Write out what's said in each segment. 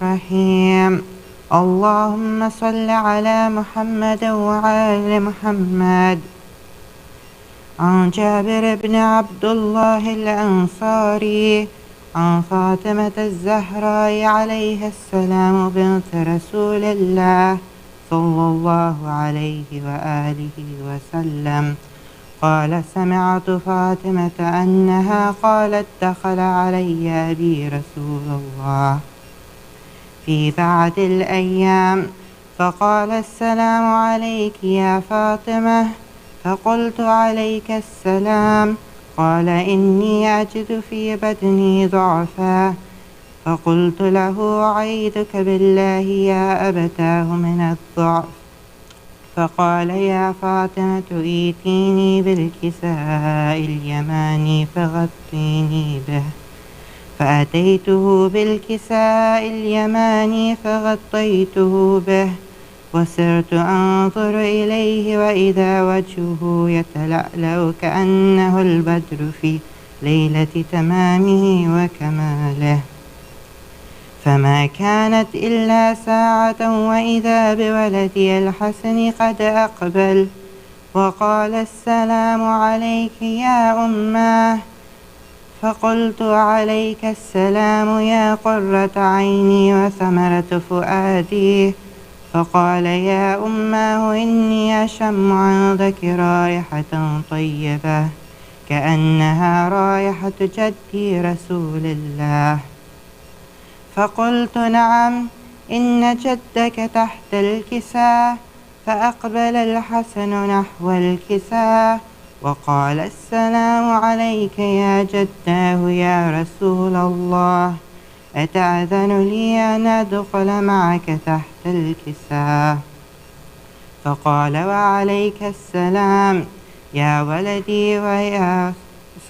الرحيم. اللهم صل على محمد وعلى محمد. عن جابر بن عبد الله الأنصاري عن فاطمة الزهراء عليه السلام بنت رسول الله صلى الله عليه وآله وسلم قال: سمعت فاطمة أنها قالت: دخل علي أبي رسول الله في بعض الأيام فقال: السلام عليك يا فاطمة. فقلت: عليك السلام. قال: إني أجد في بدني ضعفا. فقلت له: أعيذك بالله يا أبتاه من الضعف. فقال: يا فاطمة ائتيني بالكساء اليماني فغطيني به. فأتيته بالكساء اليماني فغطيته به، وسرت أنظر إليه وإذا وجهه يتلألأ كأنه البدر في ليلة تمامه وكماله. فما كانت إلا ساعة وإذا بولدي الحسن قد أقبل وقال: السلام عليك يا أماه. فقلت: عليك السلام يا قرة عيني وثمرة فؤادي. فقال: يا أماه إني أشم عندك رائحة طيبة كأنها رائحة جدي رسول الله. فقلت: نعم، إن جدك تحت الكساء. فأقبل الحسن نحو الكساء وقال: السلام عليك يا جداه يا رسول الله، أتأذن لي أن أدخل معك تحت الكساء؟ فقال: وعليك السلام يا ولدي ويا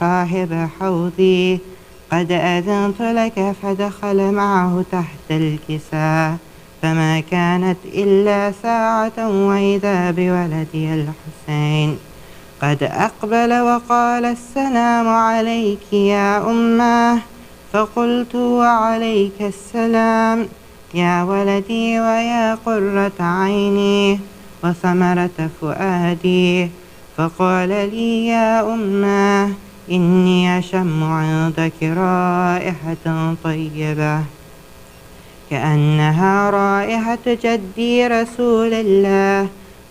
صاحب حوضي، قد أذنت لك. فدخل معه تحت الكساء، فما كانت إلا ساعة وإذا بولدي الحسين قد أقبل وقال: السلام عليك يا أماه. فقلت: وعليك السلام يا ولدي ويا قرة عيني وثمرة فؤادي. فقال لي: يا أماه إني أشم عندك رائحة طيبة كأنها رائحة جدي رسول الله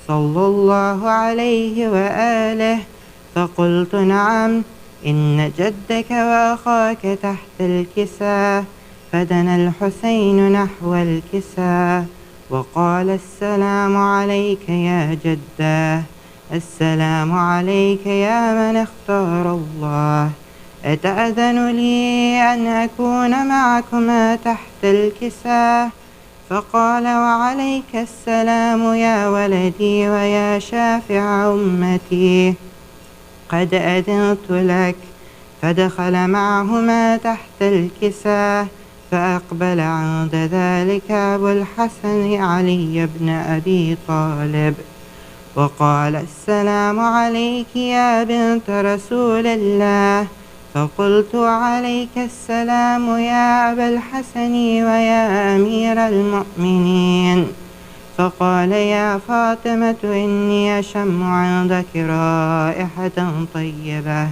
صلى الله عليه وآله. فقلت: نعم، إن جدك وأخاك تحت الكساء. فدنا الحسين نحو الكساء وقال: السلام عليك يا جداه، السلام عليك يا من اختار الله، أتأذن لي أن أكون معكما تحت الكساء؟ فقال: وعليك السلام يا ولدي ويا شافع أمتي، قد أذنت لك. فدخل معهما تحت الكساء، فأقبل عند ذلك أبو الحسن علي بن أبي طالب وقال: السلام عليك يا بنت رسول الله. فقلت: عليك السلام يا أبا الحسن ويا أمير المؤمنين. فقال: يا فاطمة إني أشم عندك رائحة طيبة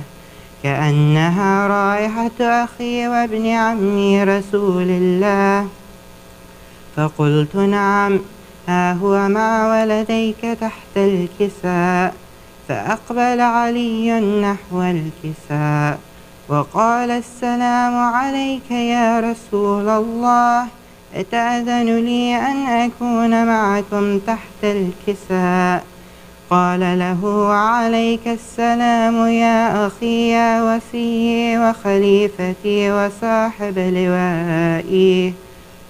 كأنها رائحة أخي وابن عمي رسول الله. فقلت: نعم، ها هو مع ولديك تحت الكساء. فأقبل علي نحو الكساء وقال: السلام عليك يا رسول الله، أتأذن لي أن أكون معكم تحت الكساء؟ قال له: عليك السلام يا أخي يا وصي وخليفتي وصاحب لوائي،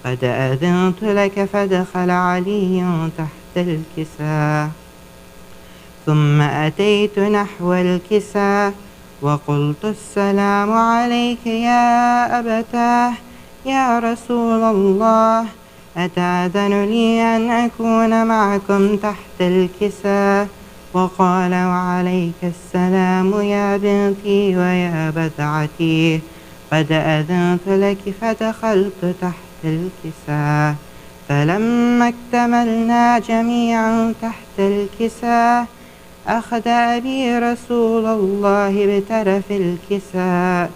قد أذنت لك. فدخل علي تحت الكساء. ثم أتيت نحو الكساء وقلت: السلام عليك يا أبتاه يا رسول الله، أتأذن لي أن أكون معكم تحت الكساء؟ وقال: وعليك السلام يا بنتي ويا بذعتي، قد أذنت لك. فدخلت تحت الكساء. فلما اكتملنا جميعا تحت الكساء أخذ أبي رسول الله بطرف الكساء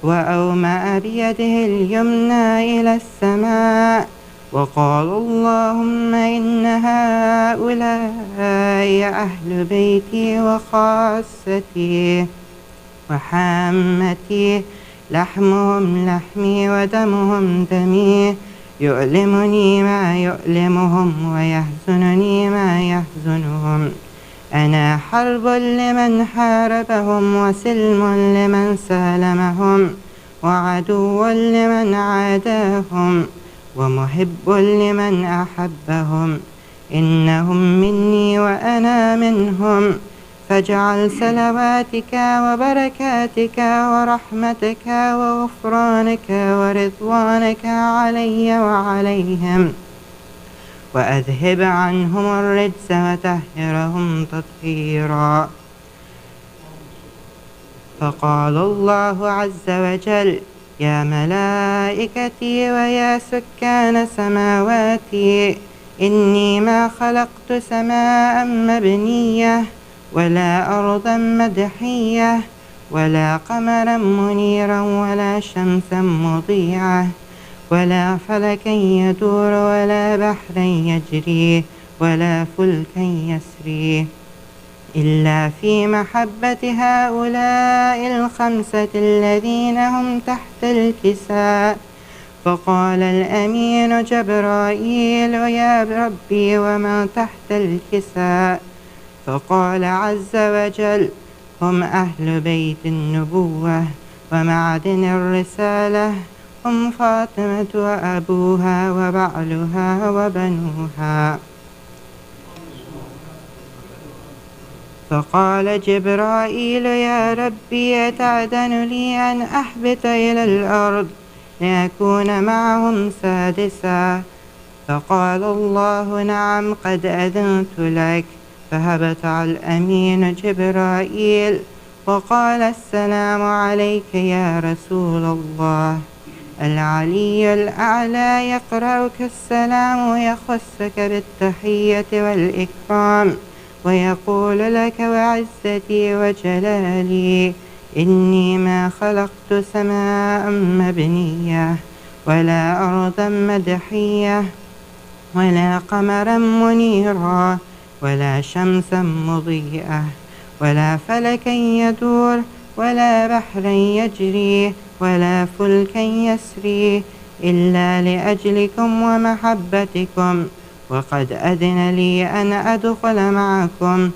وأومأ بيده اليمنى إلى السماء وقال اللهم إن هؤلاء أهل بيتي وخاصتي وحامتي، لحمهم لحمي ودمهم دمي، يؤلمني ما يؤلمهم ويحزنني ما يحزنهم. أنا حرب لمن حاربهم وسلم لمن سالمهم وعدو لمن عاداهم ومحب لمن أحبهم. إنهم مني وأنا منهم، فاجعل صلواتك وبركاتك ورحمتك وغفرانك ورضوانك علي وعليهم، وأذهب عنهم الرجس وطهرهم تطهيرا. فقال الله عز وجل: يا ملائكتي ويا سكان سماواتي، إني ما خلقت سماء مبنية ولا أرضا مدحية ولا قمرا منيرا ولا شمسا مضيعة ولا فلكا يدور ولا بحرا يجري ولا فلكا يسري إلا في محبة هؤلاء الخمسة الذين هم تحت الكساء. فقال الأمين جبرائيل: يا ربي وما تحت الكساء؟ فقال عز وجل: هم أهل بيت النبوة ومعدن الرسالة، هم فاطمة وأبوها وبعلها وبنوها. فقال جبرائيل: يا ربي أتأذن لي أن أهبط إلى الأرض لأكون معهم سادسا؟ فقال الله: نعم، قد أذنت لك. فهبط الأمين جبرائيل وقال: السلام عليك يا رسول الله. العلي الأعلى يقرأك السلام ويخصك بالتحية والإكرام ويقول لك: وعزتي وجلالي إني ما خلقت سماء مبنية ولا أرضا مدحية ولا قمرا منيرا ولا شمسا مضيئة ولا فلكا يدور ولا بحرا يجري ولا فلكا يسري إلا لأجلكم ومحبتكم، وقد أذن لي أن أدخل معكم،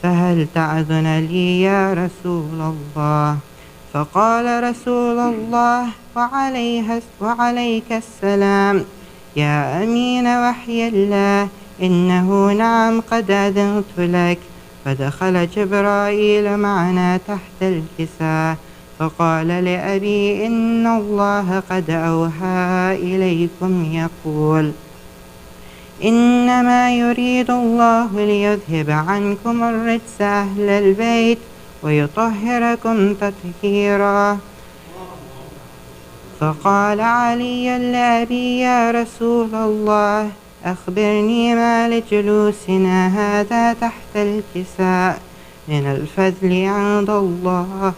فهل تأذن لي يا رسول الله؟ فقال رسول الله: وعليك السلام يا أمين وحي الله، إنه نعم قد أذنت لك. فدخل جبرائيل معنا تحت الكساء فقال لأبي: إن الله قد أوحى إليكم يقول: إنما يريد الله ليذهب عنكم الرجس أهل البيت ويطهركم تطهيرا. فقال علي لأبي: يا رسول الله، أخبرني ما لجلوسنا هذا تحت الكساء من الفضل عند الله.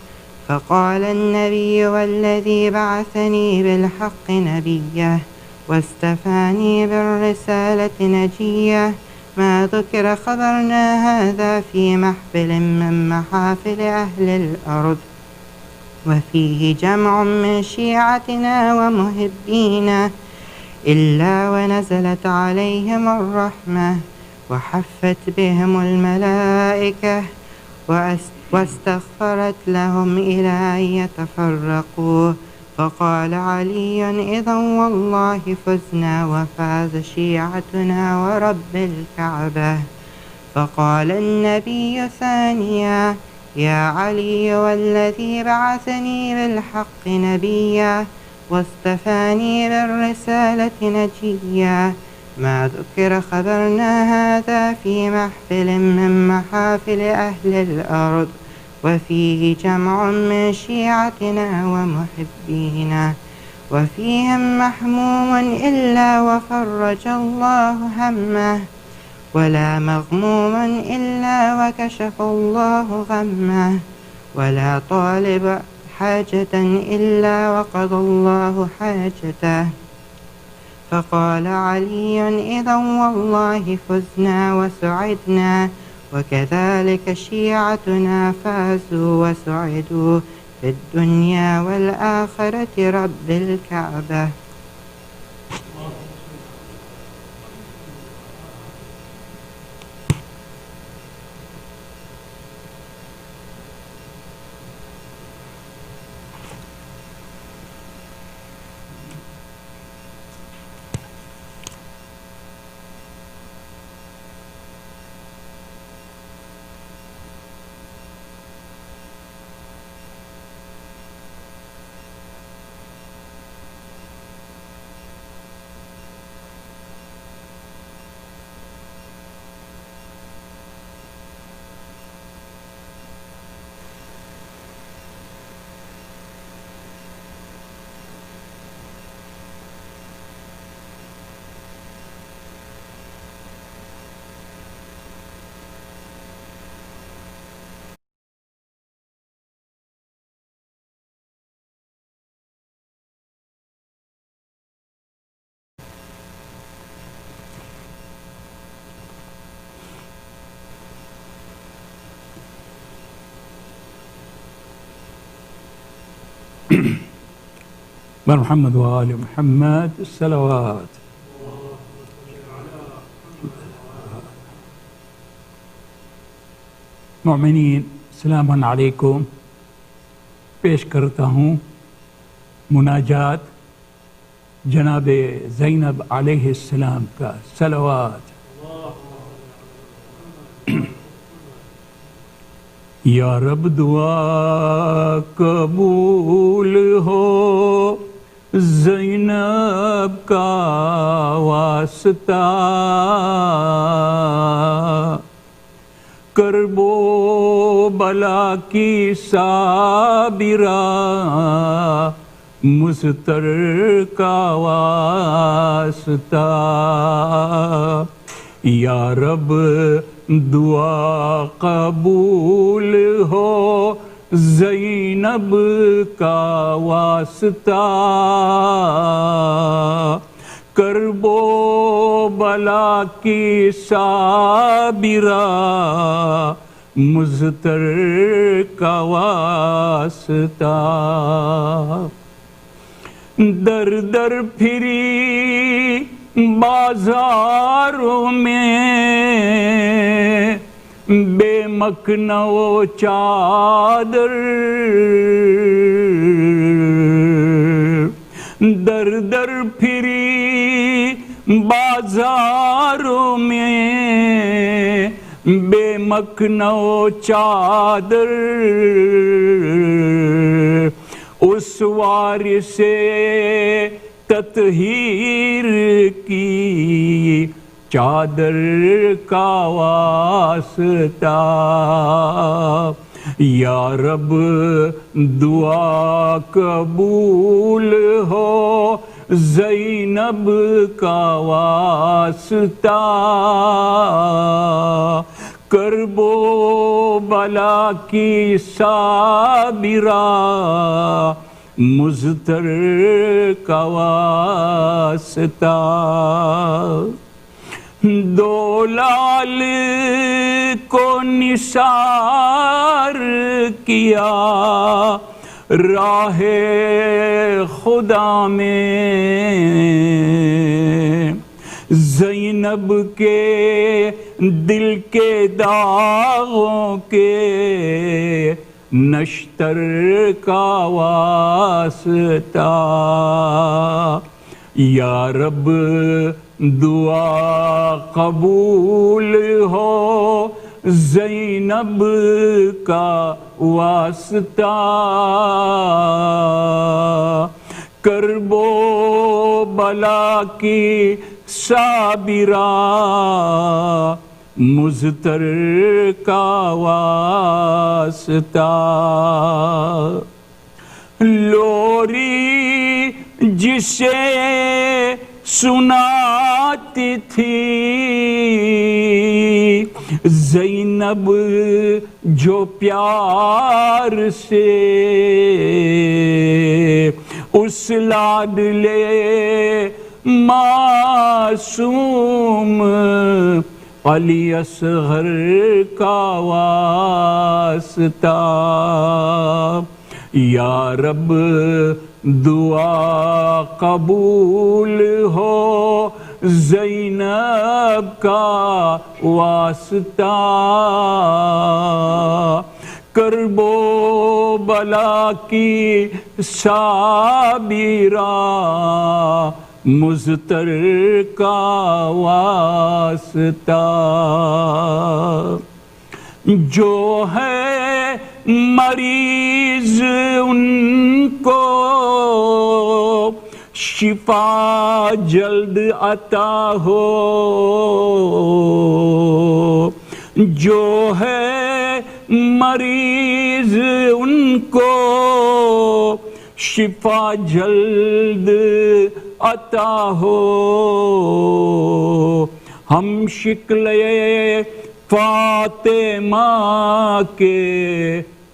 فقال النبي: والذي بعثني بالحق نبيه واستفاني بالرسالة نجية، ما ذكر خبرنا هذا في محفل من محافل أهل الأرض، وفيه جمع من شيعتنا ومحبينا، إلا ونزلت عليهم الرحمة وحفت بهم الملائكة واستغفرت لهم إلى أن يتفرقوا. فقال علي: إذا والله فزنا وفاز شيعتنا ورب الكعبة. فقال النبي ثانيا: يا علي، والذي بعثني بالحق نبيا واصطفاني بالرسالة نجيا، ما ذكر خبرنا هذا في محفل من محافل أهل الأرض، وفيه جمع من شيعتنا ومحبينا، وفيهم محموم إلا وفرج الله همه ولا مغموم إلا وكشف الله غمه ولا طالب حاجة إلا وقضى الله حاجته. فقال علي إذا والله فزنا وسعدنا وكذلك شيعتنا فازوا وسعدوا في الدنيا والآخرة رب الكعبة. محمد وآل محمد الصلوات. مومنین السلام علیکم. پیش کرتا ہوں مناجات جناب زینب علیہ السلام کا صلوات. یا رب دعا قبول ہو زینب کا واسطہ، کرب و بلا کی صابرہ مستر کا واسطہ. یا رب دعا قبول ہو زینب کا واسطہ، کرب و بلا کی صابرہ مضطر کا واسطہ. در در پھری بازاروں میں بے مکنہ و چادر، در در پھری بازاروں میں بے مکنہ و چادر، اس وار سے تطہیر کی چادر کا واسطہ. یا رب دعا قبول ہو زینب کا واسطہ، کرب و بلا کی صابرہ مضطر کا واسطہ. دو لال کو نثار کیا راہ خدا میں، زینب کے دل کے داغوں کے نشتر کا واسطہ. یا رب دعا قبول ہو زینب کا واسطہ، کرب و بلا کی صابرہ مضطر کا واسطہ. لوری جسے سناتی تھی زینب جو پیار سے اس لاڈلے معصوم علی اصغر کا واسطہ یا رب دعا قبول ہو زینب کا واسطہ کرب و بلا کی صابرہ مضطر کا واسطہ جو ہے مریض ان کو شفا جلد عطا ہو جو ہے مریض ان کو شفا جلد عطا ہو ہم شکل فاطمہ کے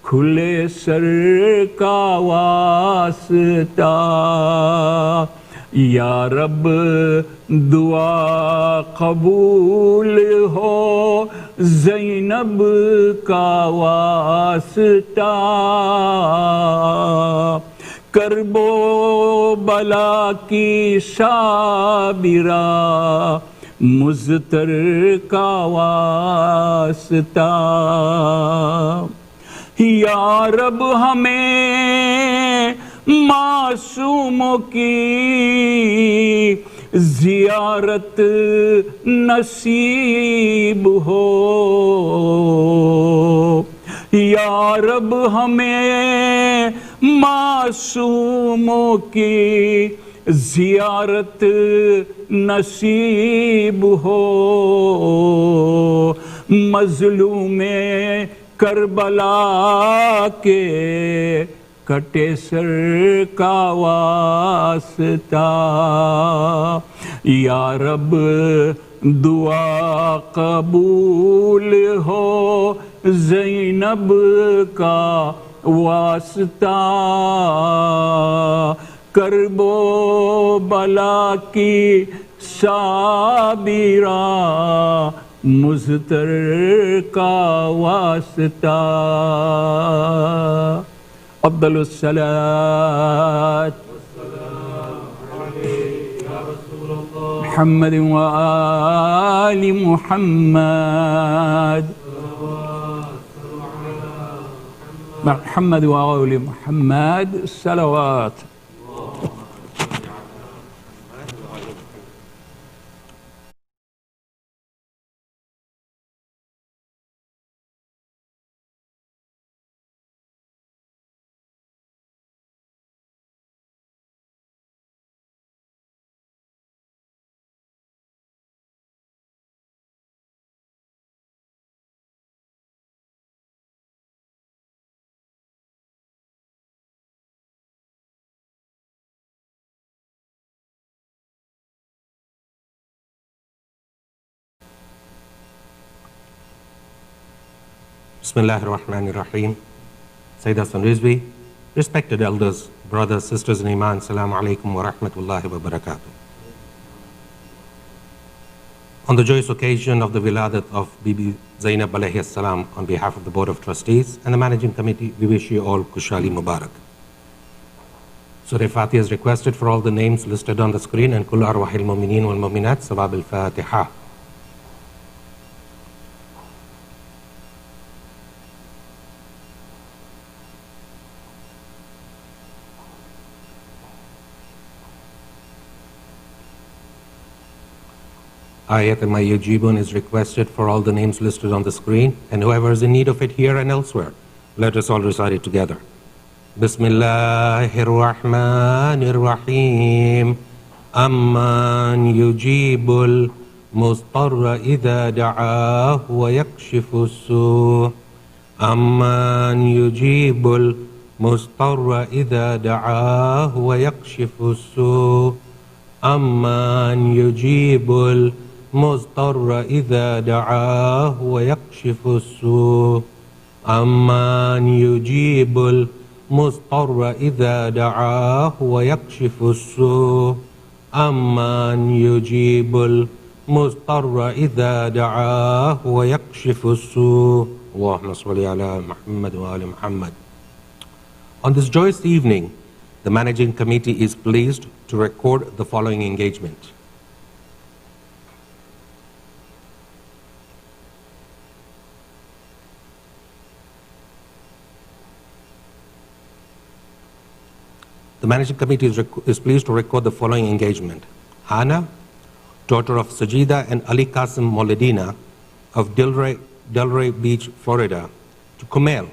کھلے سر کا واسطہ یا رب دعا قبول ہو زینب کا واسطہ کرب و بلا کی صابرہ مضطر کا واسطہ یا رب ہمیں معصوموں کی زیارت نصیب ہو یا رب ہمیں معصوموں کی زیارت نصیب ہو مظلوم کربلا کے کٹے سر کا واسطہ یا رب دعا قبول ہو زینب کا واسطہ کرب و بلا کی صابرہ مضطر کا واسطہ افضل الصلاة محمد وآل محمد محمد وآل محمد صلوات Bismillahirrahmanirrahim. Sayyid Hasan Rizvi, respected elders, brothers, sisters in Iman, Assalamu alaikum wa rahmatullahi wa barakatuh. On the joyous occasion of the Wiladat of Bibi Zainab alayhi salam, on behalf of the Board of Trustees and the Managing Committee, we wish you all Kushali Mubarak. Surah Fatiha is requested for all the names listed on the screen and Kul Arwahil Mumineen wal Muminat, Sawab al-Fatiha. Ayat Ma Yujibun is requested for all the names listed on the screen, and whoever is in need of it here and elsewhere, let us all recite it together. Bismillahirrahmanirrahim. Amman yujibul mustarra idha da'ahu wa yakshifu su'. Amman yujibul مضطر إذا دعاه ويكشف السوء أمن يجيب المضطر إذا دعاه ويكشف السوء أمن يجيب المضطر إذا دعاه ويكشف السوء أمن يجيب المضطر إذا دعاه ويكشف السوء اللهم صل على محمد وآل محمد. On this joyous evening, the managing committee is pleased to record the following engagement. The managing committee is pleased to record the following engagement. Hana, daughter of Sajida and Ali Qasim Moledina of Delray Beach, Florida, to Kumail,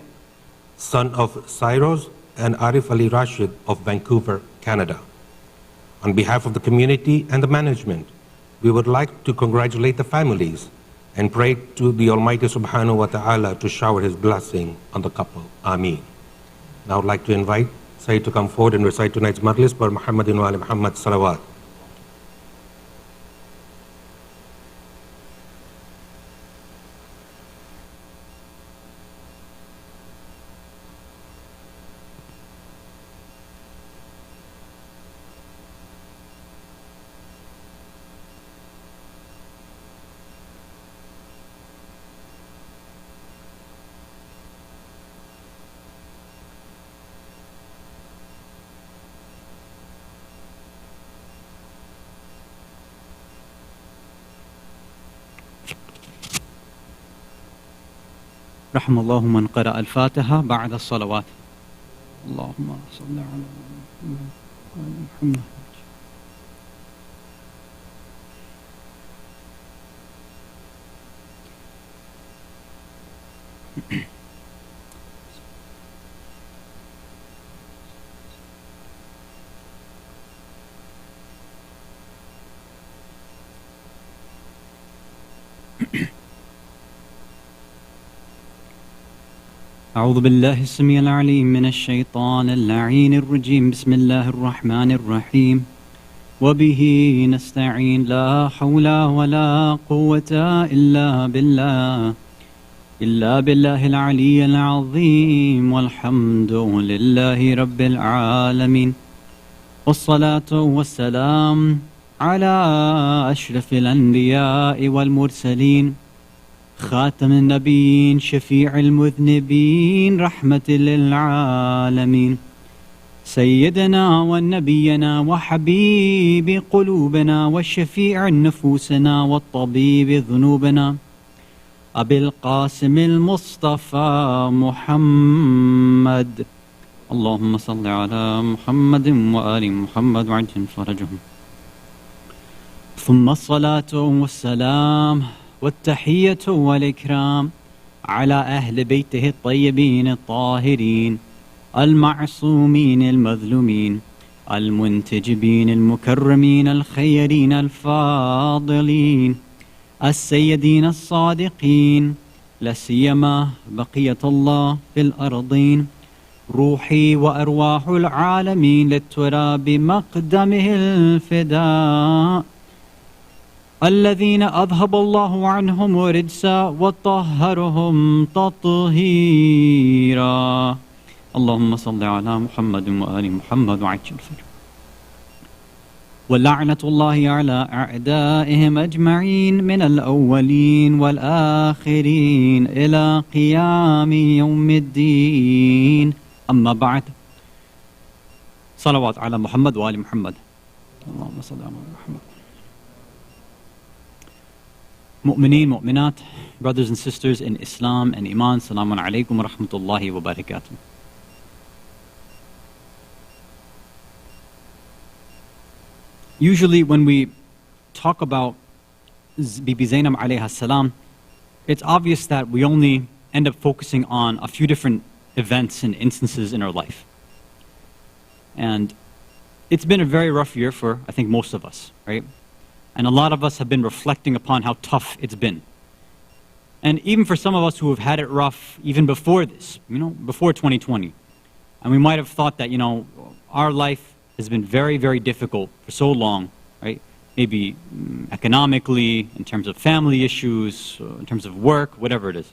son of Cyrus and Arif Ali Rashid of Vancouver, Canada. On behalf of the community and the management, we would like to congratulate the families and pray to the Almighty Subhanahu wa Ta'ala to shower His blessing on the couple. Ameen. Now I would like to invite Sayyid to come forward and recite tonight's majlis per Muhammadin wa ali Muhammad salawat. رحم الله من قرأ الفاتحة بعد الصلوات. اللهم صل على محمد. أعوذ بالله السميع العليم من الشيطان اللعين الرجيم. بسم الله الرحمن الرحيم. وبه نستعين لا حول ولا قوة إلا بالله العلي العظيم والحمد لله رب العالمين والصلاة والسلام على أشرف الأنبياء والمرسلين خاتم النبيين شفيع المذنبين رحمة للعالمين سيدنا ونبينا وحبيب قلوبنا وشفيع نفوسنا والطبيب ذنوبنا أبي القاسم المصطفى محمد. اللهم صل على محمد وآل محمد وعجل فرجهم. ثم الصلاة والسلام والتحية والإكرام على أهل بيته الطيبين الطاهرين المعصومين المظلومين المنتجبين المكرمين الخيرين الفاضلين السيدين الصادقين لا سيما بقية الله في الأرضين روحي وأرواح العالمين للتراب مقدمه الفداء الذين أذهب الله عنهم الرجس وطهرهم تطهيرا. اللهم صل على محمد وآل محمد وعجل فرجهم. ولعنة الله على أعدائهم أجمعين من الأولين والآخرين إلى قيام يوم الدين. أما بعد، صلوات على محمد وآل محمد. اللهم صل على محمد. Mu'mineen, mu'minat, brothers and sisters in Islam and Iman, Salamun alaykum wa rahmatullahi wa barakatuh. Usually when we talk about Bibi Zainab alayha salam, it's obvious that we only end up focusing on a few different events and instances in her life. And it's been a very rough year for, I think, most of us, right? And a lot of us have been reflecting upon how tough it's been. And even for some of us who have had it rough even before this, before 2020, And we might have thought that, our life has been very, very difficult for so long, right? Maybe economically, in terms of family issues, in terms of work, whatever it is.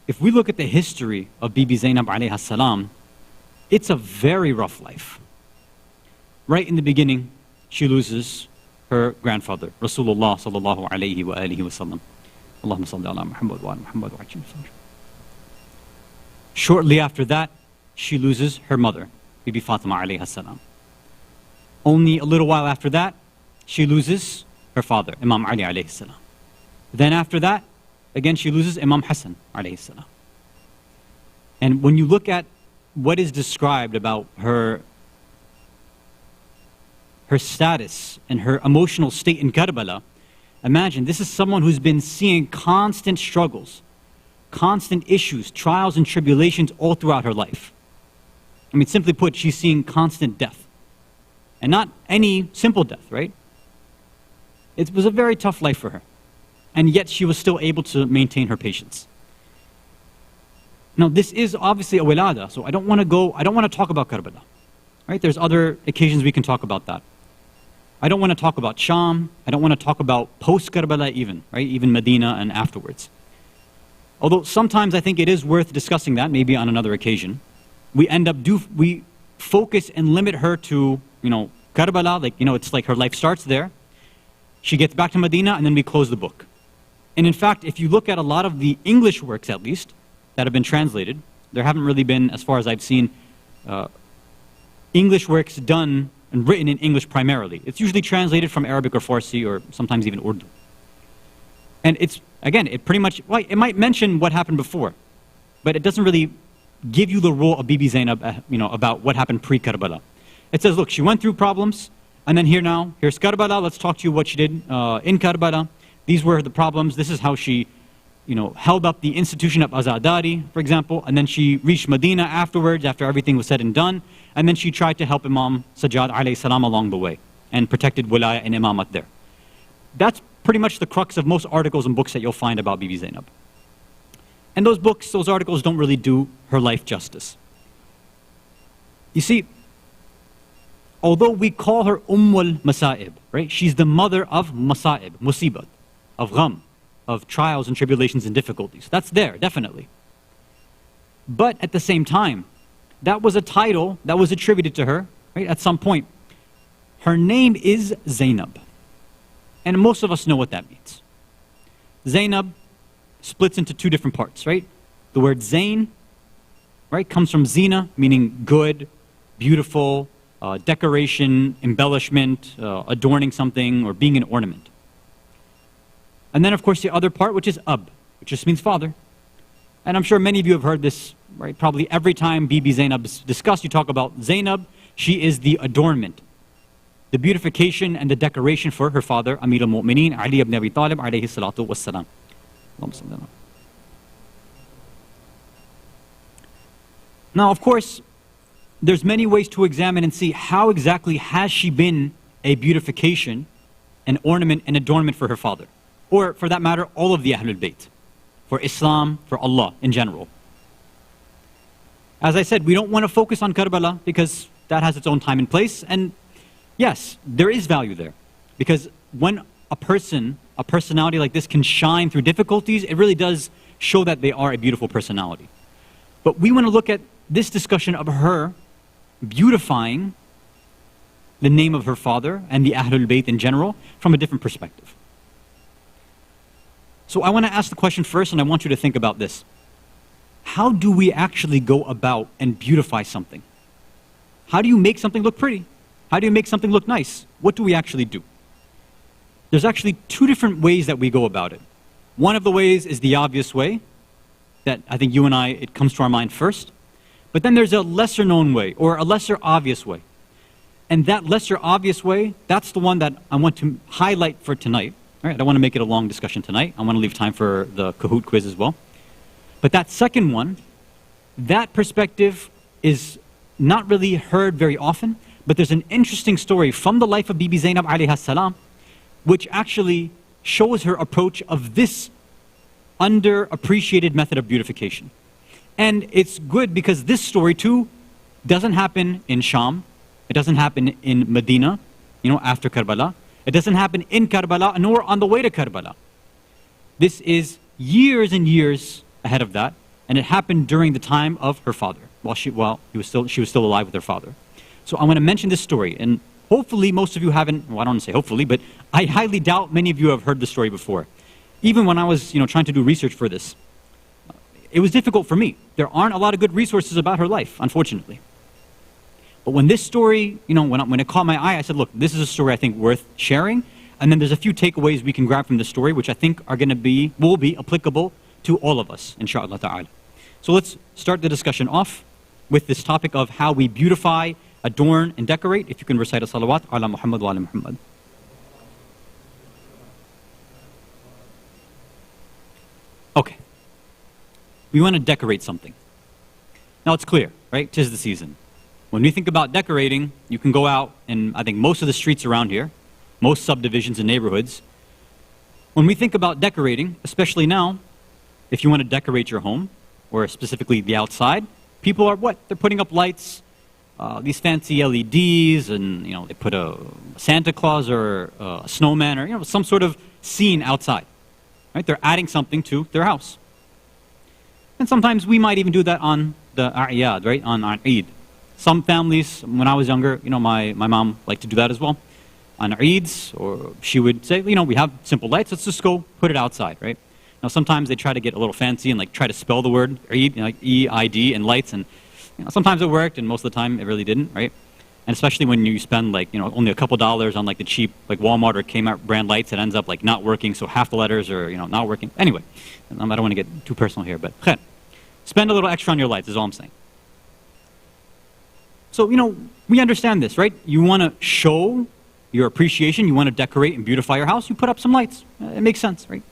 If we look at the history of Bibi Zainab alayha salam, it's a very rough life. Right in the beginning, she loses her grandfather, Rasulullah sallallahu alayhi wa alihi wa sallam. Allahumma salli ala Muhammad wa ala Muhammad wa ajil. Shortly after that, she loses her mother, Bibi Fatima alayha salam. Only a little while after that, she loses her father, Imam Ali alayhi salam. Then after that, again she loses Imam Hasan alayhi salam. And when you look at what is described about her status and her emotional state in Karbala, imagine this is someone who's been seeing constant struggles, constant issues, trials and tribulations all throughout her life. I mean, simply put, she's seeing constant death. And not any simple death, right? It was a very tough life for her. And yet she was still able to maintain her patience. Now, this is obviously a wilada, so I don't want to talk about Karbala. Right? There's other occasions we can talk about that. I don't want to talk about Sham. I don't want to talk about post-Karbala even, right? Even Medina and afterwards. Although sometimes I think it is worth discussing that, maybe on another occasion. We focus and limit her to, Karbala, it's like her life starts there. She gets back to Medina, and then we close the book. And in fact, if you look at a lot of the English works, at least, that have been translated, there haven't really been, as far as I've seen, English works done and written in English primarily. It's usually translated from Arabic or Farsi or sometimes even Urdu. And it pretty much, it might mention what happened before, but it doesn't really give you the role of Bibi Zainab, about what happened pre-Karbala. It says, look, she went through problems, and then here's Karbala, let's talk to you what she did in Karbala. These were the problems, this is how she held up the institution of Azadari, for example, and then she reached Medina afterwards, after everything was said and done, and then she tried to help Imam Sajjad alayhi salam along the way, and protected Wilaya and Imamat there. That's pretty much the crux of most articles and books that you'll find about Bibi Zainab. And those articles don't really do her life justice. You see, although we call her Ummul Masa'ib, right? She's the mother of Masa'ib, Musibat, of Gham, of trials and tribulations and difficulties. That's there, definitely. But at the same time, that was a title that was attributed to her, right, at some point. Her name is Zainab. And most of us know what that means. Zainab splits into two different parts, right? The word Zain, right, comes from Zina, meaning good, beautiful, decoration, embellishment, adorning something, or being an ornament. And then, of course, the other part, which is Ab, which just means father. And I'm sure many of you have heard this, right? Probably every time Bibi Zainab is discussed, you talk about Zainab. She is the adornment, the beautification and the decoration for her father, Amir al-Mu'mineen, Ali ibn Abi Talib, alayhi salatu wassalam. Now, of course, there's many ways to examine and see how exactly has she been a beautification, an ornament, an adornment for her father. Or, for that matter, all of the Ahlul Bayt. For Islam, for Allah in general. As I said, we don't want to focus on Karbala because that has its own time and place. And yes, there is value there. Because when a personality like this can shine through difficulties, it really does show that they are a beautiful personality. But we want to look at this discussion of her beautifying the name of her father and the Ahlul Bayt in general from a different perspective. So I want to ask the question first, and I want you to think about this. How do we actually go about and beautify something? How do you make something look pretty? How do you make something look nice? What do we actually do? There's actually two different ways that we go about it. One of the ways is the obvious way, that I think you and I, it comes to our mind first. But then there's a lesser known way, or a lesser obvious way. And that lesser obvious way, that's the one that I want to highlight for tonight. All right, I don't want to make it a long discussion tonight. I want to leave time for the Kahoot quiz as well. But that second one, that perspective is not really heard very often, but there's an interesting story from the life of Bibi Zainab alayha salam, which actually shows her approach of this underappreciated method of beautification. And it's good because this story too doesn't happen in Sham. It doesn't happen in Medina, after Karbala. It doesn't happen in Karbala, nor on the way to Karbala. This is years and years ahead of that, and it happened during the time of her father, while she was still alive with her father. So I'm going to mention this story, and hopefully most of you haven't, well, I don't want to say hopefully, but I highly doubt many of you have heard the story before. Even when I was trying to do research for this, it was difficult for me. There aren't a lot of good resources about her life, unfortunately. But when this story, when it caught my eye, I said, look, this is a story I think worth sharing. And then there's a few takeaways we can grab from the story, which I think will be applicable to all of us, inshallah ta'ala. So let's start the discussion off with this topic of how we beautify, adorn, and decorate. If you can recite a salawat ala Muhammad wa ala Muhammad. Okay. We want to decorate something. Now it's clear, right? 'Tis the season. When we think about decorating, you can go out and I think most of the streets around here, most subdivisions and neighborhoods, when we think about decorating, especially now, if you want to decorate your home, or specifically the outside, people are what? They're putting up lights, these fancy LEDs, and they put a Santa Claus or a snowman or some sort of scene outside. Right? They're adding something to their house. And sometimes we might even do that on the A'yad, right? On Eid. Some families, when I was younger, my mom liked to do that as well. On Eids, or she would say, we have simple lights, let's just go put it outside, right? Now sometimes they try to get a little fancy and try to spell the word Eid, like E-I-D, and lights, and sometimes it worked, and most of the time it really didn't, right? And especially when you spend only a couple dollars on the cheap Walmart or Kmart brand lights, it ends up not working, so half the letters are not working. Anyway, I don't want to get too personal here, but spend a little extra on your lights is all I'm saying. So, we understand this, right? You want to show your appreciation, you want to decorate and beautify your house, you put up some lights. It makes sense, right?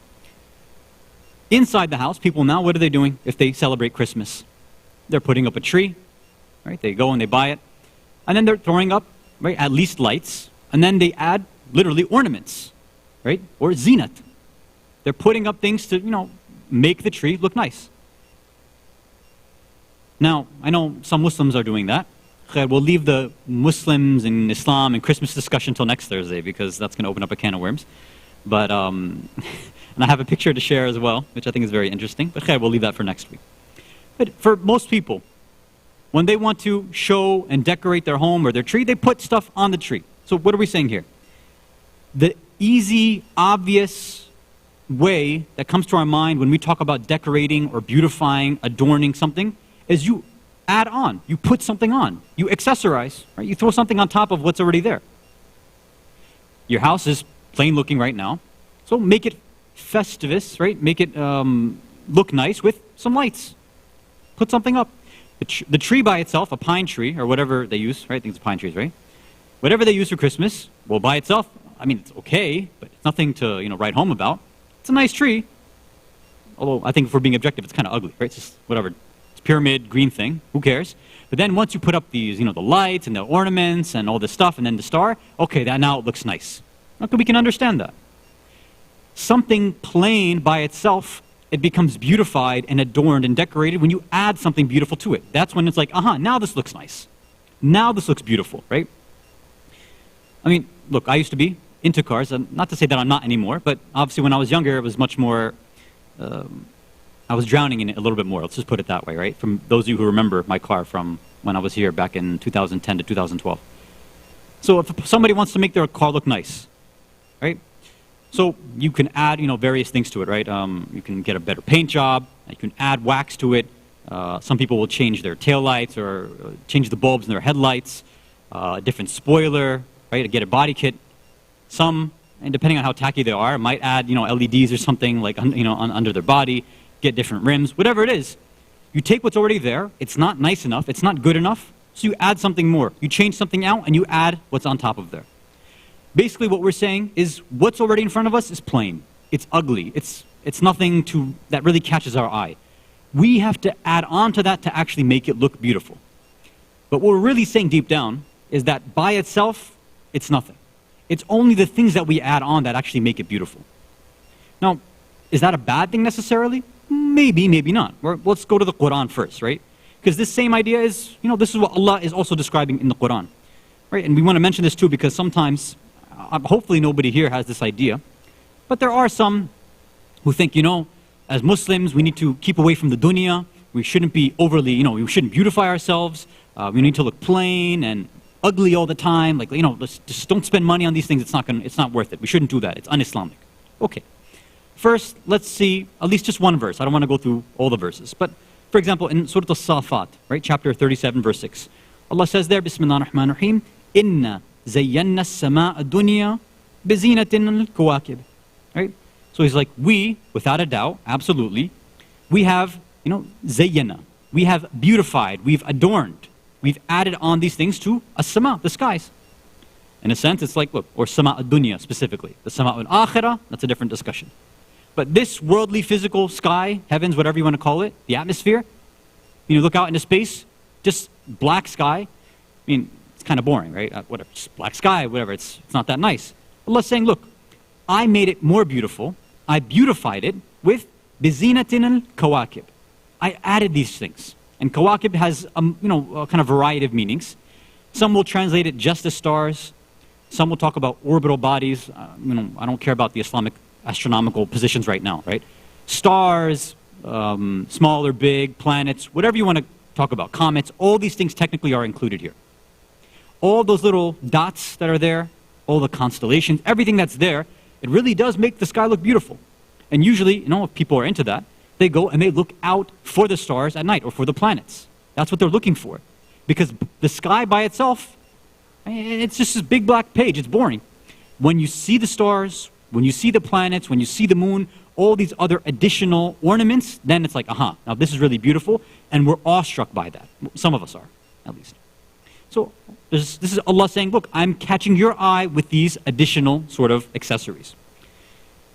Inside the house, people now, what are they doing if they celebrate Christmas? They're putting up a tree, right? They go and they buy it. And then they're throwing up, right, at least lights. And then they add, literally, ornaments, right? Or zinat. They're putting up things to, make the tree look nice. Now, I know some Muslims are doing that. We'll leave the Muslims and Islam and Christmas discussion till next Thursday because that's going to open up a can of worms. But, and I have a picture to share as well, which I think is very interesting. But we'll leave that for next week. But for most people, when they want to show and decorate their home or their tree, they put stuff on the tree. So what are we saying here? The easy, obvious way that comes to our mind when we talk about decorating or beautifying, adorning something, is you add on, you put something on, you accessorize, right? You throw something on top of what's already there. Your house is plain looking right now, so make it festivus, right? Make it look nice with some lights. Put something up. The tree by itself, a pine tree, or whatever they use, right? I think it's pine trees, right? Whatever they use for Christmas, well, by itself, I mean, it's okay, but it's nothing to, write home about. It's a nice tree. Although, I think if we're being objective, it's kind of ugly, right? It's just whatever. Pyramid green thing, who cares? But then once you put up these, the lights and the ornaments and all this stuff and then the star, okay, that now it looks nice. Okay, we can understand that. Something plain by itself, it becomes beautified and adorned and decorated when you add something beautiful to it. That's when it's like, now this looks nice. Now this looks beautiful, right? I mean, look, I used to be into cars, not to say that I'm not anymore, but obviously when I was younger, it was much more, I was drowning in it a little bit more. Let's just put it that way, right? From those of you who remember my car from when I was here back in 2010 to 2012. So if somebody wants to make their car look nice, right? So you can add, various things to it, right? You can get a better paint job. You can add wax to it. Some people will change their taillights or change the bulbs in their headlights. A different spoiler, right? Get a body kit. Some, and depending on how tacky they are, might add, LEDs or something under their body. Get different rims, whatever it is. You take what's already there, it's not nice enough, it's not good enough, so you add something more. You change something out and you add what's on top of there. Basically what we're saying is what's already in front of us is plain. It's ugly. It's nothing that really catches our eye. We have to add on to that to actually make it look beautiful. But what we're really saying deep down is that by itself, it's nothing. It's only the things that we add on that actually make it beautiful. Now, is that a bad thing necessarily? maybe, maybe not. Let's go to the Quran first, right? Because this same idea is, this is what Allah is also describing in the Quran, right? And we want to mention this too because sometimes, hopefully nobody here has this idea, but there are some who think, as Muslims, we need to keep away from the dunya. We shouldn't be overly, we shouldn't beautify ourselves. We need to look plain and ugly all the time. Like, let's just don't spend money on these things. It's not worth it. We shouldn't do that. It's un-Islamic. Okay. First, let's see at least just one verse. I don't want to go through all the verses. But, for example, in Surah Al-Safat, right, chapter 37, verse 6, Allah says there, Bismillah ar-Rahman ar-Rahim, Inna zayyanna as-sama'a dunya bizinatin al-kawakib. Right? So he's like, we, without a doubt, absolutely, we have, zayyana. We have beautified, we've adorned, we've added on these things to as-sama, the skies. In a sense, it's like, look, or sama ad-dunya specifically. The sama al-akhirah, that's a different discussion. But this worldly, physical sky, heavens, whatever you want to call it, the atmosphere, look out into space, just black sky. It's kind of boring, right? Whatever, just black sky, whatever, it's not that nice. Allah's saying, look, I made it more beautiful. I beautified it with bizinatin al-kawakib. I added these things. And kawakib has, a kind of variety of meanings. Some will translate it just as stars. Some will talk about orbital bodies. I don't care about the Islamic astronomical positions right now, right? Stars, small or big, planets, whatever you want to talk about, comets, all these things technically are included here. All those little dots that are there, all the constellations, everything that's there, it really does make the sky look beautiful. And usually, if people are into that, they go and they look out for the stars at night or for the planets. That's what they're looking for. Because the sky by itself, it's just this big black page. It's boring. When you see the stars, when you see the planets, when you see the moon, all these other additional ornaments, then it's like, aha, now this is really beautiful, and we're awestruck by that. Some of us are, at least. So this is Allah saying, look, I'm catching your eye with these additional sort of accessories.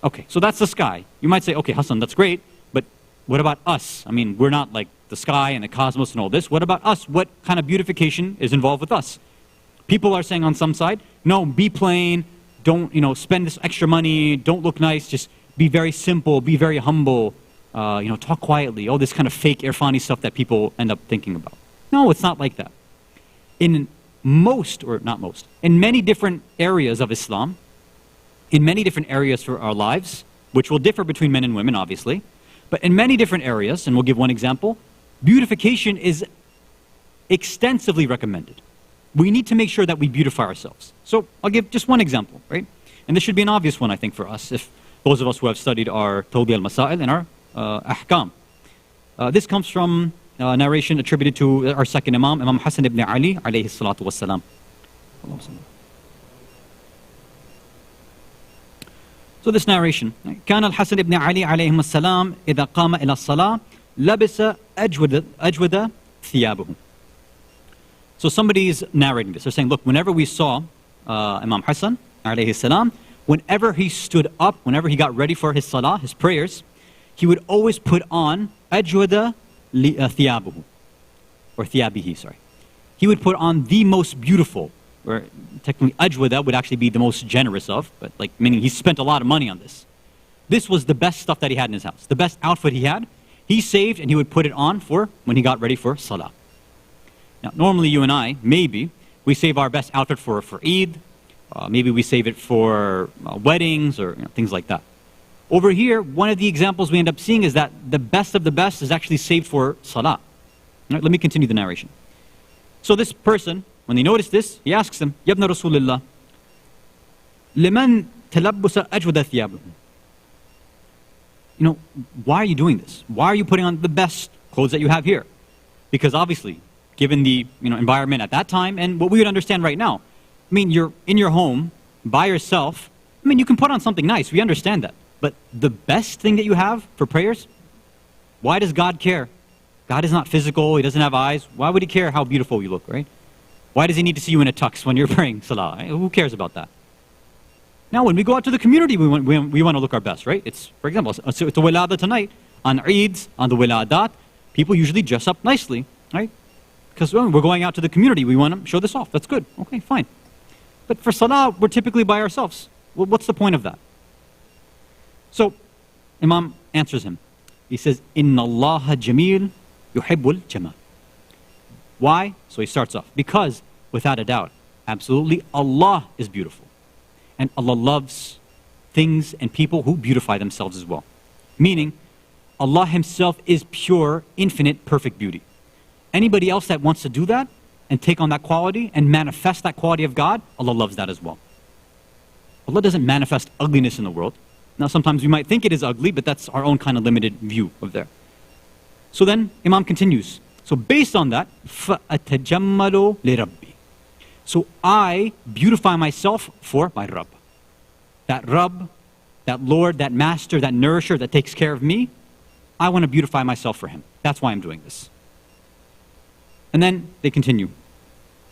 Okay, so that's the sky. You might say, okay, Hasan, that's great, but what about us? We're not like the sky and the cosmos and all this. What about us? What kind of beautification is involved with us? People are saying on some side, no, be plain, don't, spend this extra money, don't look nice, just be very simple, be very humble, talk quietly, all this kind of fake irfani stuff that people end up thinking about. No, it's not like that. In many different areas of Islam, in many different areas for our lives, which will differ between men and women, obviously, but in many different areas, and we'll give one example, beautification is extensively recommended. We need to make sure that we beautify ourselves. So I'll give just one example, right? And this should be an obvious one, I think, for us, if those of us who have studied our Tawbi al-Masail and our Ahkam. This comes from narration attributed to our second Imam, Imam Hasan ibn Ali, alayhi salatu wassalam. So this narration, كان الحسن ibn Ali عليهم السلام إذا قام إلى الصلاة لبس أجود ثيابه. So somebody is narrating this. They're saying, look, whenever we saw Imam Hasan alayhi salam, whenever he stood up, whenever he got ready for his salah, his prayers, he would always put on أجود ثيابه, or ثيابه, sorry. He would put on the most beautiful, or technically ajwada would actually be the most generous of, but meaning he spent a lot of money on this. This was the best stuff that he had in his house. The best outfit he had, he saved and he would put it on for when he got ready for salah. Now, normally you and I, maybe, we save our best outfit for Eid, maybe we save it for weddings or things like that. Over here, one of the examples we end up seeing is that the best of the best is actually saved for salah. Right, let me continue the narration. So this person, when they notice this, he asks them, يَبْنَ رَسُولِ اللَّهِ لِمَنْ تَلَبُّسَ أَجْوَدَ ثِيَابِهِ. Why are you doing this? Why are you putting on the best clothes that you have here? Because obviously, given the environment at that time and what we would understand right now, you're in your home by yourself. You can put on something nice. We understand that. But the best thing that you have for prayers, why does God care? God is not physical. He doesn't have eyes. Why would he care how beautiful you look, right? Why does he need to see you in a tux when you're praying salah? Right? Who cares about that? Now, when we go out to the community, we want to look our best, right? It's, for example, it's a Wiladat tonight. On Eids, on the Wiladat, people usually dress up nicely, right? Because we're going out to the community. We want to show this off. That's good. Okay, fine. But for salah, we're typically by ourselves. Well, what's the point of that? So, Imam answers him. He says, Inna Allaha Jamil yuhibbul jamal. Why? So he starts off. Because, without a doubt, absolutely, Allah is beautiful. And Allah loves things and people who beautify themselves as well. Meaning, Allah Himself is pure, infinite, perfect beauty. Anybody else that wants to do that and take on that quality and manifest that quality of God, Allah loves that as well. Allah doesn't manifest ugliness in the world. Now sometimes we might think it is ugly, but that's our own kind of limited view of there. So then Imam continues. So based on that, فَأَتَجَمَّلُ لِرَبِّي. So I beautify myself for my Rabb. That Rabb, that Lord, that Master, that Nourisher that takes care of me, I want to beautify myself for Him. That's why I'm doing this. And then they continue.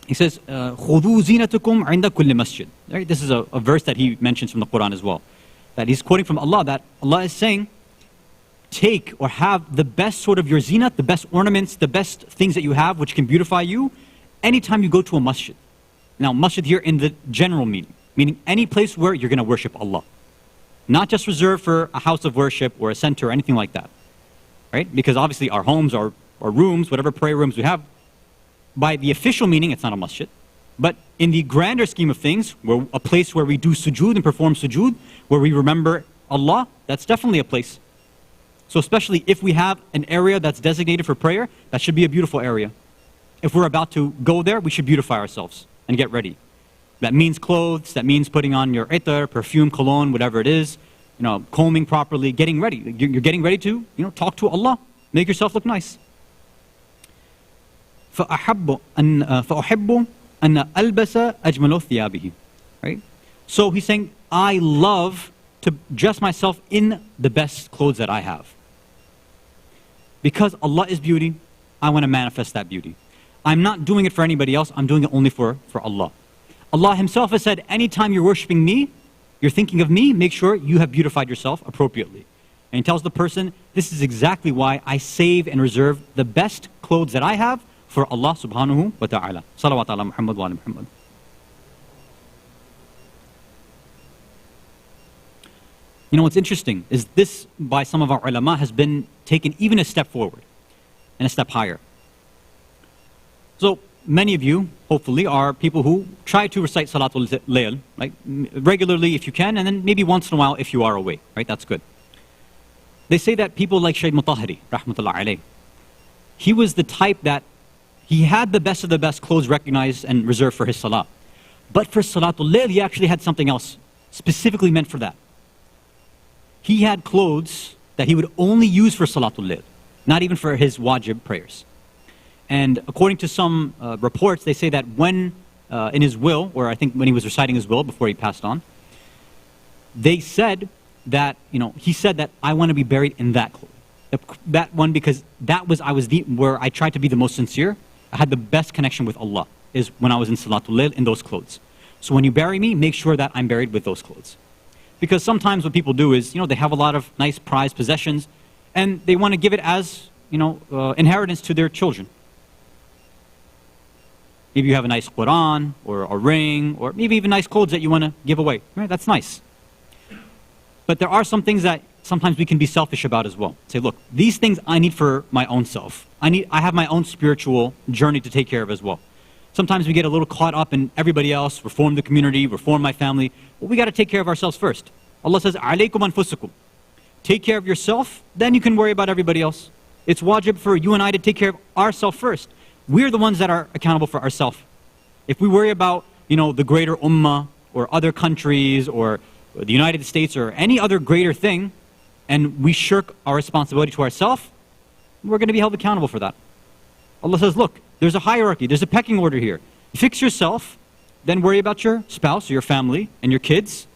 He says, خُذُوا زِينَتُكُمْ عِنْدَ كُلِّ مَسْجِدٍ. Right? This is a verse that he mentions from the Quran as well. That he's quoting from Allah, that Allah is saying, take or have the best sort of your zinat, the best ornaments, the best things that you have which can beautify you anytime you go to a masjid. Now masjid here in the general meaning any place where you're going to worship Allah. Not just reserved for a house of worship or a center or anything like that. Right? Because obviously our homes, our rooms, whatever prayer rooms we have, by the official meaning it's not a masjid. But in the grander scheme of things, where a place where we do sujood and perform sujood, where we remember Allah, that's definitely a place. So especially if we have an area that's designated for prayer, that should be a beautiful area. If we're about to go there, we should beautify ourselves and get ready. That means clothes, that means putting on your itar, perfume, cologne, whatever it is, combing properly, getting ready. You're getting ready to, talk to Allah, make yourself look nice. فَأُحِبُّ أَنَّ أَلْبَسَ أَجْمَلُ ثِيَابِهِ. Right? So he's saying, I love to dress myself in the best clothes that I have. Because Allah is beauty, I want to manifest that beauty. I'm not doing it for anybody else, I'm doing it only for Allah. Allah Himself has said, anytime you're worshiping me, you're thinking of me, make sure you have beautified yourself appropriately. And He tells the person, this is exactly why I save and reserve the best clothes that I have for Allah subhanahu wa ta'ala. Salawat ala Muhammad wa ala Muhammad. What's interesting is this, by some of our ulama, has been taken even a step forward and a step higher. So many of you, hopefully, are people who try to recite Salatul Layl, right? Regularly if you can, and then maybe once in a while if you are awake, right? That's good. They say that people like Shaykh Mutahari, rahmatullah alayh, he was the type that he had the best of the best clothes recognized and reserved for his salah. But for Salatul Layl, he actually had something else specifically meant for that. He had clothes that he would only use for Salatul Layl, not even for his wajib prayers. And according to some reports, they say that when, in his will, or I think when he was reciting his will before he passed on, they said that, he said that I want to be buried in that clothes. That one, because that was, where I tried to be the most sincere. I had the best connection with Allah, is when I was in Salatul Layl in those clothes. So when you bury me, make sure that I'm buried with those clothes. Because sometimes what people do is, they have a lot of nice prized possessions, and they want to give it as, inheritance to their children. Maybe you have a nice Quran, or a ring, or maybe even nice clothes that you want to give away. Right? That's nice. But there are some things that sometimes we can be selfish about as well. Say, look, these things I need for my own self. I have my own spiritual journey to take care of as well. Sometimes we get a little caught up in everybody else, reform the community, reform my family. Well, we got to take care of ourselves first. Allah says, "Alaykum anfusakum." Take care of yourself, then you can worry about everybody else. It's wajib for you and I to take care of ourselves first. We're the ones that are accountable for ourselves. If we worry about, the greater ummah, or other countries, or the United States, or any other greater thing, and we shirk our responsibility to ourselves, we're going to be held accountable for that. Allah says, look, there's a hierarchy, there's a pecking order here. Fix yourself, then worry about your spouse, or your family, and your kids.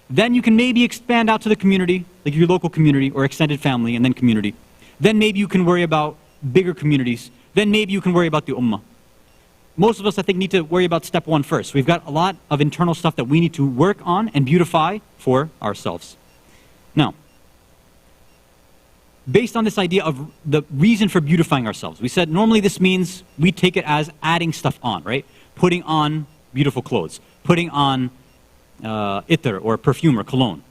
Then you can maybe expand out to the community, like your local community, or extended family, and then community. Then maybe you can worry about bigger communities. Then maybe you can worry about the ummah. Most of us, I think, need to worry about step one first. We've got a lot of internal stuff that we need to work on and beautify for ourselves. Now, based on this idea of the reason for beautifying ourselves, we said normally this means we take it as adding stuff on, right? Putting on beautiful clothes, putting on itar or perfume or cologne.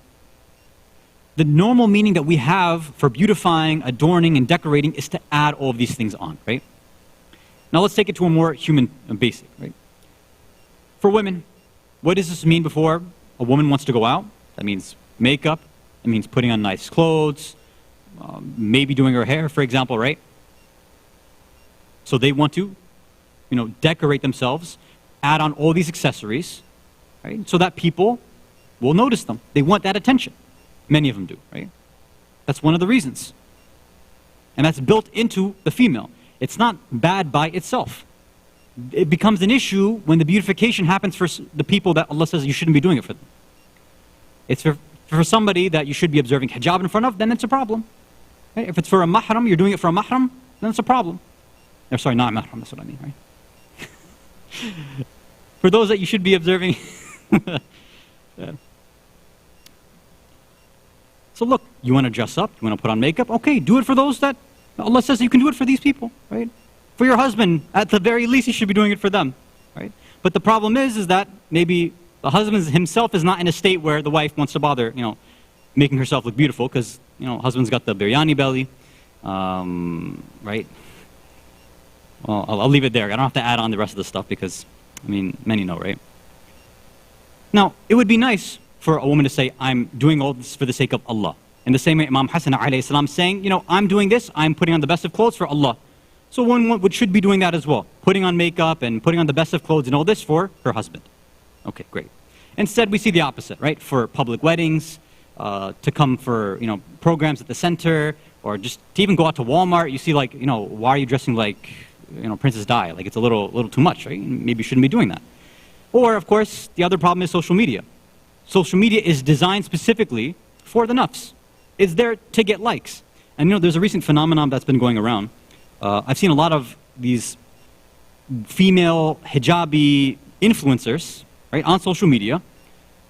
The normal meaning that we have for beautifying, adorning, and decorating is to add all of these things on, right? Now let's take it to a more human and basic, right? For women, what does this mean before a woman wants to go out? That means makeup, it means putting on nice clothes, maybe doing her hair, for example, right? So they want to, decorate themselves, add on all these accessories, right? So that people will notice them. They want that attention. Many of them do, right? That's one of the reasons. And that's built into the female. It's not bad by itself. It becomes an issue when the beautification happens for the people that Allah says you shouldn't be doing it for them. It's for somebody that you should be observing hijab in front of, then it's a problem. Right? If it's for a mahram, you're doing it for a mahram, then it's a problem. Or sorry, not mahram, that's what I mean, right? For those that you should be observing. Yeah. So look, you want to dress up, you want to put on makeup, okay, do it for those that Allah says you can do it for these people, right? For your husband, at the very least, you should be doing it for them, right? But the problem is that maybe the husband himself is not in a state where the wife wants to bother, making herself look beautiful, because, husband's got the biryani belly, right? Well, I'll leave it there. I don't have to add on the rest of the stuff because, many know, right? Now, it would be nice for a woman to say, I'm doing all this for the sake of Allah. In the same way, Imam Hasan alayhi salam saying, I'm doing this, I'm putting on the best of clothes for Allah. So one should be doing that as well, putting on makeup and putting on the best of clothes and all this for her husband. Okay, great. Instead, we see the opposite, right? For public weddings, to come for, programs at the center, or just to even go out to Walmart, you see like, why are you dressing like, Princess Di? Like it's a little too much, right? Maybe you shouldn't be doing that. Or, of course, the other problem is social media. Social media is designed specifically for the nafs. It's there to get likes. And there's a recent phenomenon that's been going around. I've seen a lot of these female hijabi influencers, right, on social media.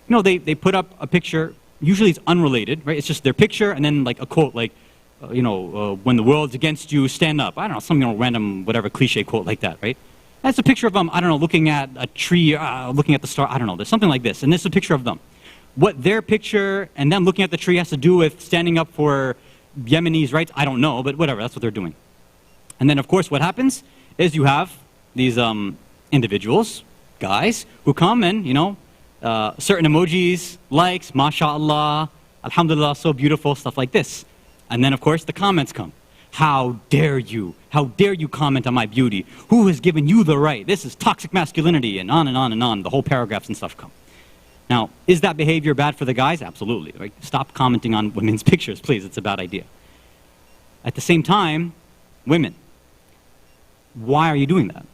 They put up a picture, usually it's unrelated, right? It's just their picture and then like a quote like, when the world's against you, stand up. I don't know, some random, whatever, cliche quote like that, right? That's a picture of them, I don't know, looking at a tree, looking at the star, I don't know, there's something like this, and this is a picture of them. What their picture and them looking at the tree has to do with standing up for Yemenis' rights, I don't know, but whatever, that's what they're doing. And then, of course, what happens is you have these individuals, guys, who come and, certain emojis, likes, mashallah, alhamdulillah, so beautiful, stuff like this. And then, of course, the comments come. How dare you? How dare you comment on my beauty? Who has given you the right? This is toxic masculinity, and on and on and on. The whole paragraphs and stuff come. Now, is that behavior bad for the guys? Absolutely. Right? Stop commenting on women's pictures, please. It's a bad idea. At the same time, women, why are you doing that?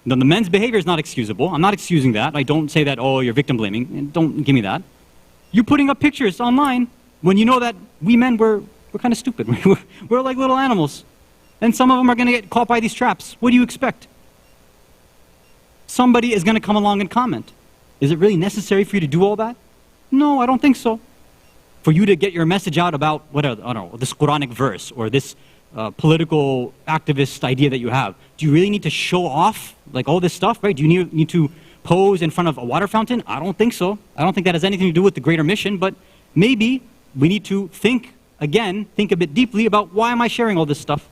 Now, the men's behavior is not excusable. I'm not excusing that. I don't say that, oh, you're victim blaming. Don't give me that. You're putting up pictures online when you know that we men, we're kind of stupid. We're like little animals. And some of them are going to get caught by these traps. What do you expect? Somebody is going to come along and comment. Is it really necessary for you to do all that? No, I don't think so. For you to get your message out about, this Quranic verse or this political activist idea that you have, do you really need to show off like all this stuff, right? Do you need to pose in front of a water fountain? I don't think so. I don't think that has anything to do with the greater mission, but maybe we need to think a bit deeply about why am I sharing all this stuff?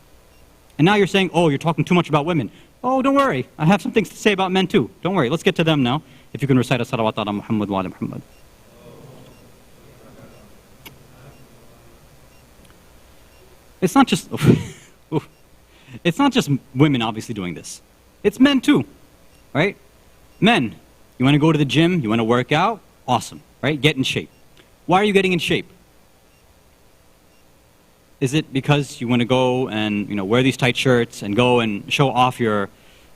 And now you're saying, oh, you're talking too much about women. Oh, don't worry. I have some things to say about men too. Don't worry. Let's get to them now. If you can recite a salawat ala Muhammad wa ala Muhammad. It's not just women obviously doing this. It's men too, right? Men, you want to go to the gym, you want to work out, awesome, right? Get in shape. Why are you getting in shape? Is it because you want to go and wear these tight shirts and go and show off your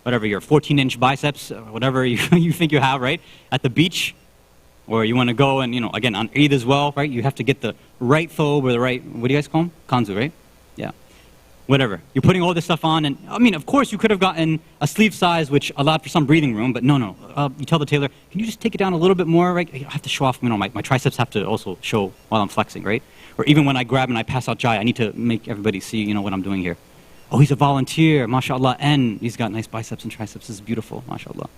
14-inch biceps, or whatever you think you have, right? At the beach, or you want to go and again on Eid as well, right? You have to get the right thobe or the right, what do you guys call them? Kanzu, right? Yeah. Whatever. You're putting all this stuff on, and of course you could have gotten a sleeve size which allowed for some breathing room, but no. You tell the tailor, can you just take it down a little bit more, right? I have to show off, my triceps have to also show while I'm flexing, right? Or even when I grab and I pass out jai, I need to make everybody see, what I'm doing here. Oh, he's a volunteer, mashallah, and he's got nice biceps and triceps. This is beautiful, mashallah.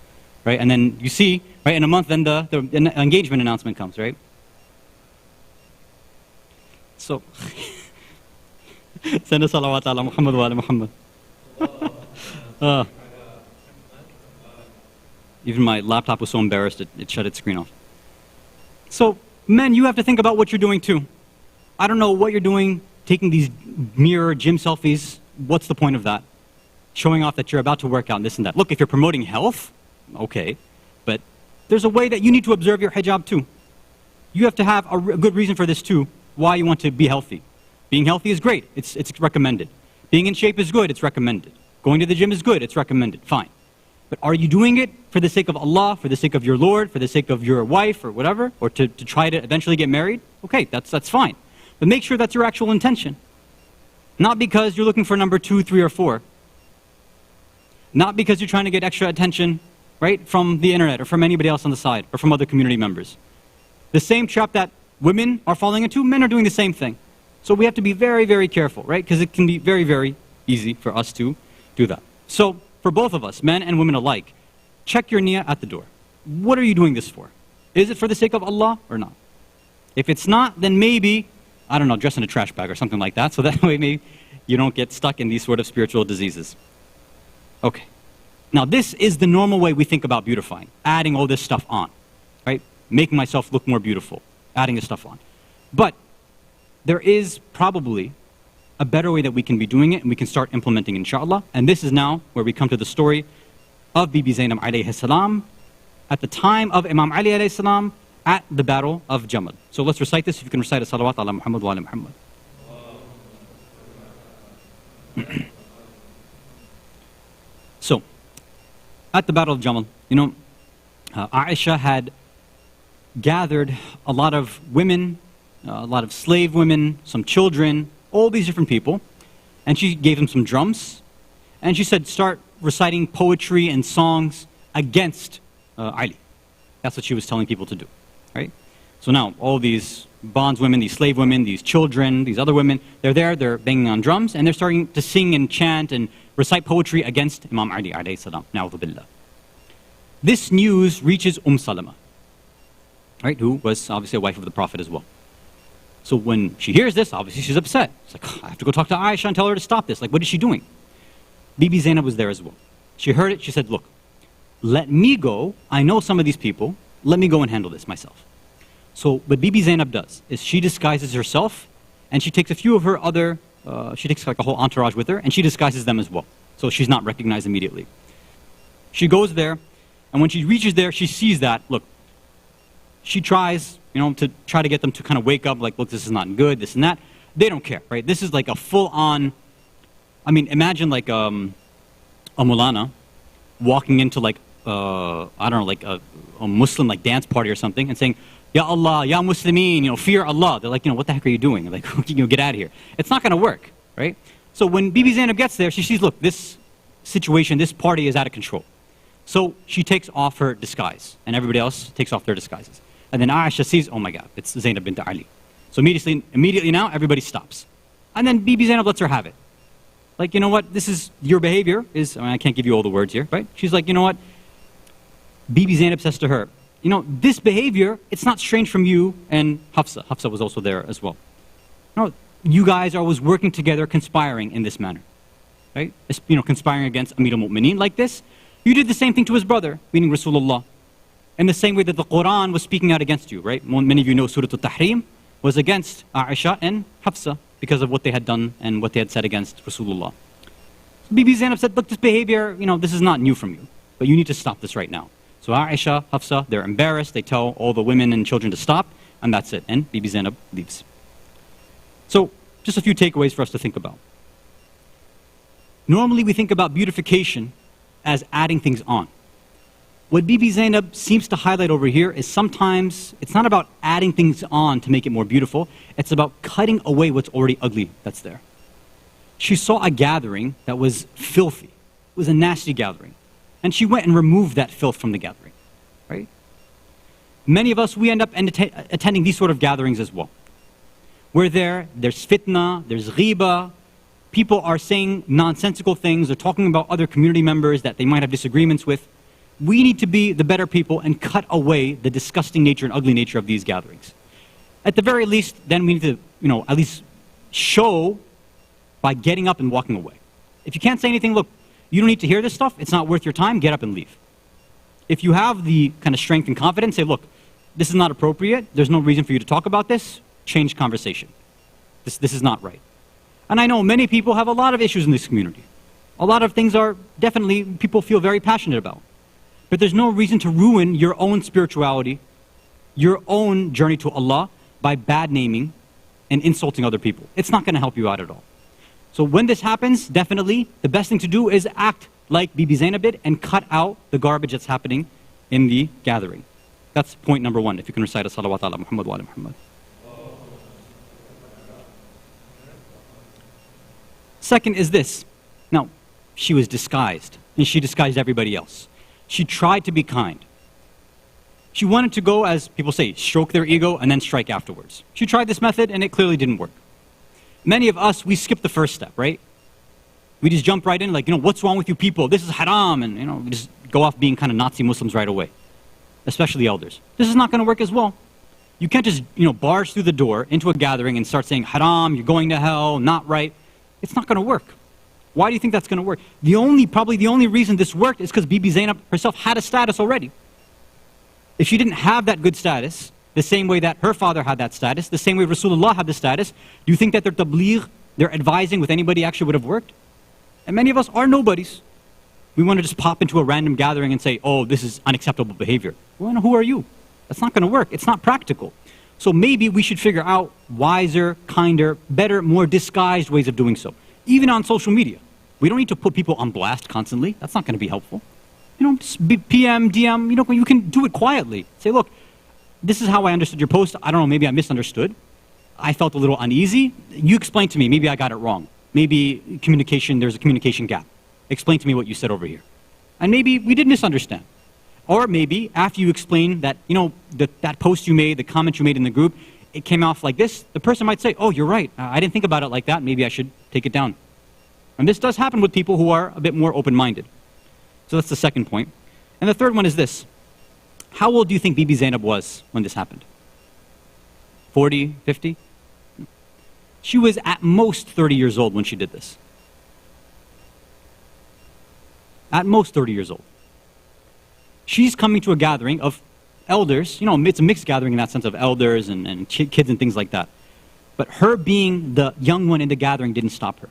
Right? And then you see, right, in a month, then the engagement announcement comes, right? So, send a salawat ala Muhammad wa ala Muhammad. Even my laptop was so embarrassed it shut its screen off. So, men, you have to think about what you're doing too. I don't know what you're doing, taking these mirror gym selfies. What's the point of that? Showing off that you're about to work out and this and that. Look, if you're promoting health, okay, but there's a way that you need to observe your hijab too. You have to have a good reason for this too, why you want to be healthy. Being healthy is great, it's recommended. Being in shape is good, it's recommended. Going to the gym is good, it's recommended, fine. But are you doing it for the sake of Allah, for the sake of your Lord, for the sake of your wife or whatever, or to try to eventually get married? Okay, that's fine. But make sure that's your actual intention. Not because you're looking for number 2, 3, or 4. Not because you're trying to get extra attention, right, from the internet or from anybody else on the side or from other community members. The same trap that women are falling into, men are doing the same thing. So we have to be very, very careful, right? Because it can be very, very easy for us to do that. So for both of us, men and women alike, check your niyyah at the door. What are you doing this for? Is it for the sake of Allah or not? If it's not, then maybe, I don't know, dress in a trash bag or something like that, so that way maybe you don't get stuck in these sort of spiritual diseases. Okay. Now this is the normal way we think about beautifying, adding all this stuff on, right? Making myself look more beautiful, adding this stuff on. But there is probably a better way that we can be doing it and we can start implementing, inshallah. And this is now where we come to the story of Bibi Zainab alayhi salam at the time of Imam Ali alayhi salam at the battle of Jamal. So let's recite this. If you can recite a salawat ala Muhammad wa ala Muhammad. So, at the battle of Jamal, you know, Aisha had gathered a lot of women, a lot of slave women, some children, all these different people, and she gave them some drums, and she said, start reciting poetry and songs against Ali. That's what she was telling people to do, right? So now, all these bondswomen, these slave women, these children, these other women, they're there, they're banging on drums, and they're starting to sing and chant and recite poetry against Imam Ali alayhi salam, na'udhu billah. This news reaches Salama, right, who was obviously a wife of the Prophet as well. So when she hears this, obviously she's upset. It's like, oh, I have to go talk to Aisha and tell her to stop this. Like, what is she doing? Bibi Zainab was there as well. She heard it, she said, look, let me go. I know some of these people. Let me go and handle this myself. So what Bibi Zainab does is she disguises herself and she takes a few of her other, she takes like a whole entourage with her and she disguises them as well. So she's not recognized immediately. She goes there and when she reaches there, she sees that, look, she tries, you know, to try to get them to kind of wake up, like, look, this is not good, this and that. They don't care, right? This is like a full-on, I mean, imagine like a Mulana walking into like, I don't know, like a Muslim like dance party or something and saying, Ya Allah, Ya Muslimeen, you know, fear Allah. They're like, you know, what the heck are you doing? Like, you know, get out of here. It's not going to work, right? So when Bibi Zainab gets there, she sees, look, this situation, this party is out of control. So she takes off her disguise, and everybody else takes off their disguises. And then Aisha sees, oh my God, it's Zainab bint Ali. So immediately now, everybody stops. And then Bibi Zainab lets her have it. Like, you know what, this is, your behavior is, I mean, I can't give you all the words here, right? She's like, you know what, Bibi Zainab says to her, you know, this behavior, it's not strange from you and Hafsa. Hafsa was also there as well. No, you guys are always working together, conspiring in this manner, right? You know, conspiring against Amir al-Mu'mineen like this. You did the same thing to his brother, meaning Rasulullah. In the same way that the Quran was speaking out against you, right? Many of you know Surah Al-Tahrim was against Aisha and Hafsa because of what they had done and what they had said against Rasulullah. So Bibi Zainab said, look, this behavior, you know, this is not new from you, but you need to stop this right now. So Aisha, Hafsa, they're embarrassed. They tell all the women and children to stop, and that's it. And Bibi Zainab leaves. So just a few takeaways for us to think about. Normally we think about beautification as adding things on. What Bibi Zainab seems to highlight over here is sometimes it's not about adding things on to make it more beautiful. It's about cutting away what's already ugly that's there. She saw a gathering that was filthy. It was a nasty gathering. And she went and removed that filth from the gathering, right? Many of us, we end up attending these sort of gatherings as well. We're there, there's fitna, there's ghiba, people are saying nonsensical things, they're talking about other community members that they might have disagreements with. We need to be the better people and cut away the disgusting nature and ugly nature of these gatherings. At the very least, then we need to at least show by getting up and walking away. If you can't say anything, look, you don't need to hear this stuff, it's not worth your time, get up and leave. If you have the kind of strength and confidence, say, look, this is not appropriate, there's no reason for you to talk about this, change conversation. This is not right. And I know many people have a lot of issues in this community. A lot of things are definitely people feel very passionate about. But there's no reason to ruin your own spirituality, your own journey to Allah by bad naming and insulting other people. It's not going to help you out at all. So when this happens, definitely the best thing to do is act like Bibi Zainab did and cut out the garbage that's happening in the gathering. That's point number one, if you can recite a salawat ala Muhammad wa ala Muhammad. Second is this. Now, she was disguised, and she disguised everybody else. She tried to be kind. She wanted to go, as people say, stroke their ego and then strike afterwards. She tried this method, and it clearly didn't work. Many of us, we skip the first step, right? We just jump right in, like, what's wrong with you people? This is haram, and, we just go off being kind of Nazi Muslims right away, especially elders. This is not going to work as well. You can't just, barge through the door into a gathering and start saying, haram, you're going to hell, not right. It's not going to work. Why do you think that's going to work? Probably the only reason this worked is because Bibi Zainab herself had a status already. If she didn't have that good status, the same way that her father had that status, the same way Rasulullah had the status, do you think that their tabligh, their advising with anybody actually would have worked? And many of us are nobodies. We want to just pop into a random gathering and say, oh, this is unacceptable behavior. Well, who are you? That's not going to work. It's not practical. So maybe we should figure out wiser, kinder, better, more disguised ways of doing so. Even on social media. We don't need to put people on blast constantly. That's not going to be helpful. Just PM, DM, you can do it quietly. Say, look, this is how I understood your post. I don't know, maybe I misunderstood. I felt a little uneasy. You explain to me, maybe I got it wrong. Maybe there's a communication gap. Explain to me what you said over here. And maybe we did misunderstand. Or maybe after you explain that, that post you made, the comment you made in the group, it came off like this, the person might say, oh, you're right. I didn't think about it like that. Maybe I should take it down. And this does happen with people who are a bit more open-minded. So that's the second point. And the third one is this. How old do you think Bibi Zainab was when this happened? 40, 50? She was at most 30 years old when she did this. At most 30 years old. She's coming to a gathering of elders. It's a mixed gathering in that sense of elders and kids and things like that. But her being the young one in the gathering didn't stop her.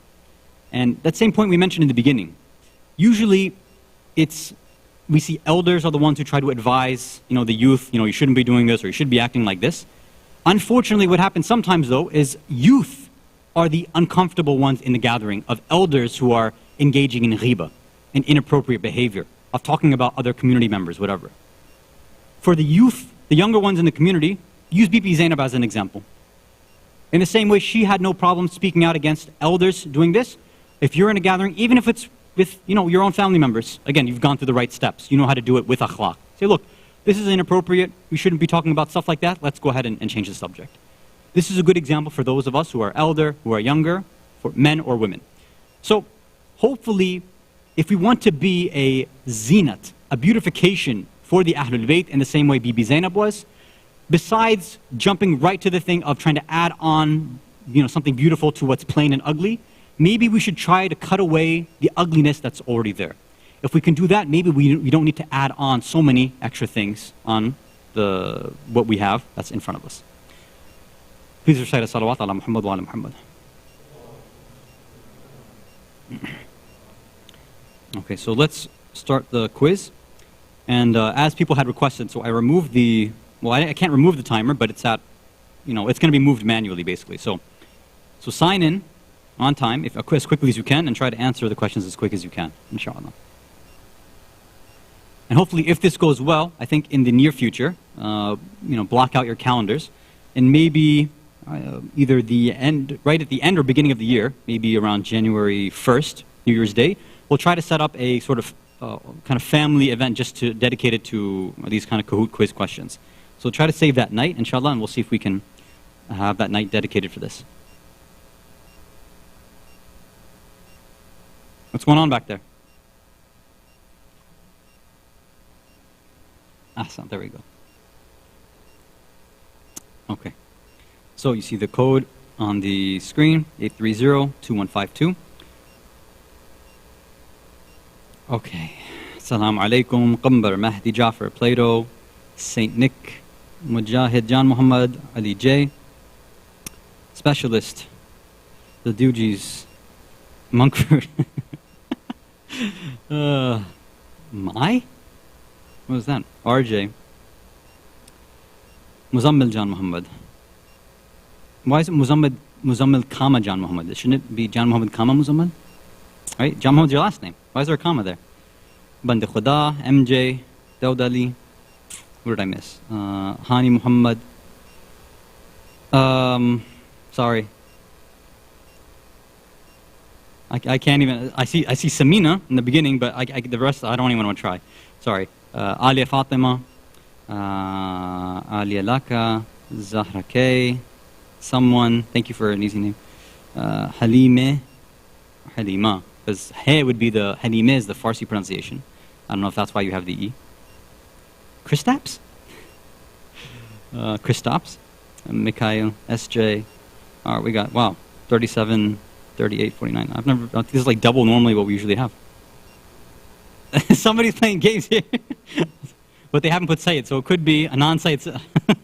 And that same point we mentioned in the beginning. Usually, we see elders are the ones who try to advise, the youth, you shouldn't be doing this or you should be acting like this. Unfortunately, what happens sometimes, though, is youth are the uncomfortable ones in the gathering of elders who are engaging in ghibah, in inappropriate behavior, of talking about other community members, whatever. For the youth, the younger ones in the community, use Bibi Zainab as an example. In the same way, she had no problem speaking out against elders doing this. If you're in a gathering, even if it's with your own family members, again, you've gone through the right steps. You know how to do it with akhlaq. Say, look, this is inappropriate. We shouldn't be talking about stuff like that. Let's go ahead and change the subject. This is a good example for those of us who are elder, who are younger, for men or women. So hopefully, if we want to be a zinat, a beautification for the Ahlul Bayt in the same way Bibi Zainab was, besides jumping right to the thing of trying to add on something beautiful to what's plain and ugly, maybe we should try to cut away the ugliness that's already there. If we can do that, maybe we don't need to add on so many extra things on what we have that's in front of us. Please recite a salawat ala Muhammad wa ala Muhammad. Okay, so let's start the quiz. And as people had requested, so I removed I can't remove the timer, but it's at, it's going to be moved manually, basically. So sign in on time, as quickly as you can, and try to answer the questions as quick as you can, inshallah. And hopefully, if this goes well, I think in the near future, block out your calendars, and maybe either right at the end or beginning of the year, maybe around January 1st, New Year's Day, we'll try to set up a sort of kind of family event just dedicated to these kind of Kahoot quiz questions. So try to save that night, inshallah, and we'll see if we can have that night dedicated for this. What's going on back there? Hasan, there we go. Okay. So you see the code on the screen, 830-2152. Okay. Assalamu alaikum. Qambar, Mahdi Jafar, Plato, Saint Nick, Mujahid, John Muhammad, Ali J. Specialist, the Doogies, Monkford. My? What was that? RJ. Muzammil John Muhammad. Why is it Muzammil comma John Muhammad? Shouldn't it be John Muhammad comma Muzammil? Right? John Muhammad's your last name. Why is there a comma there? Band Khuda, MJ, Daud Ali. What did I miss? Hani Muhammad. Sorry. I can't even. I see Samina in the beginning, but the rest I don't even want to try. Sorry. Alia Fatima, Alia Laka, Zahra K, someone. Thank you for an easy name. Halima, because He would be the Halima is the Farsi pronunciation. I don't know if that's why you have the E. Kristaps, Kristaps, Mikhail, SJ. All right, we got 37. 38, 49. I've never. This is like double normally what we usually have. Somebody's playing games here, but they haven't put Sayyid, so it could be a non-Sayyid. But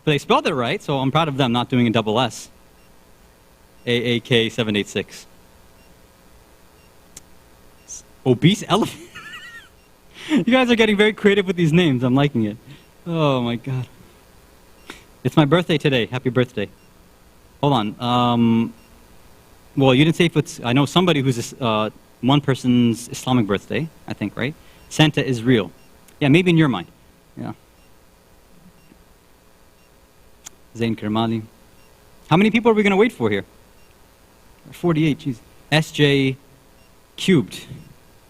they spelled it right, so I'm proud of them not doing a double S. AAK 786. Obese elephant. You guys are getting very creative with these names. I'm liking it. Oh my God. It's my birthday today. Happy birthday. Hold on. Well, you didn't say if it's. I know somebody who's one person's Islamic birthday, I think, right? Santa is real. Yeah, maybe in your mind. Yeah. Zain Kermali. How many people are we going to wait for here? 48, jeez. SJ cubed.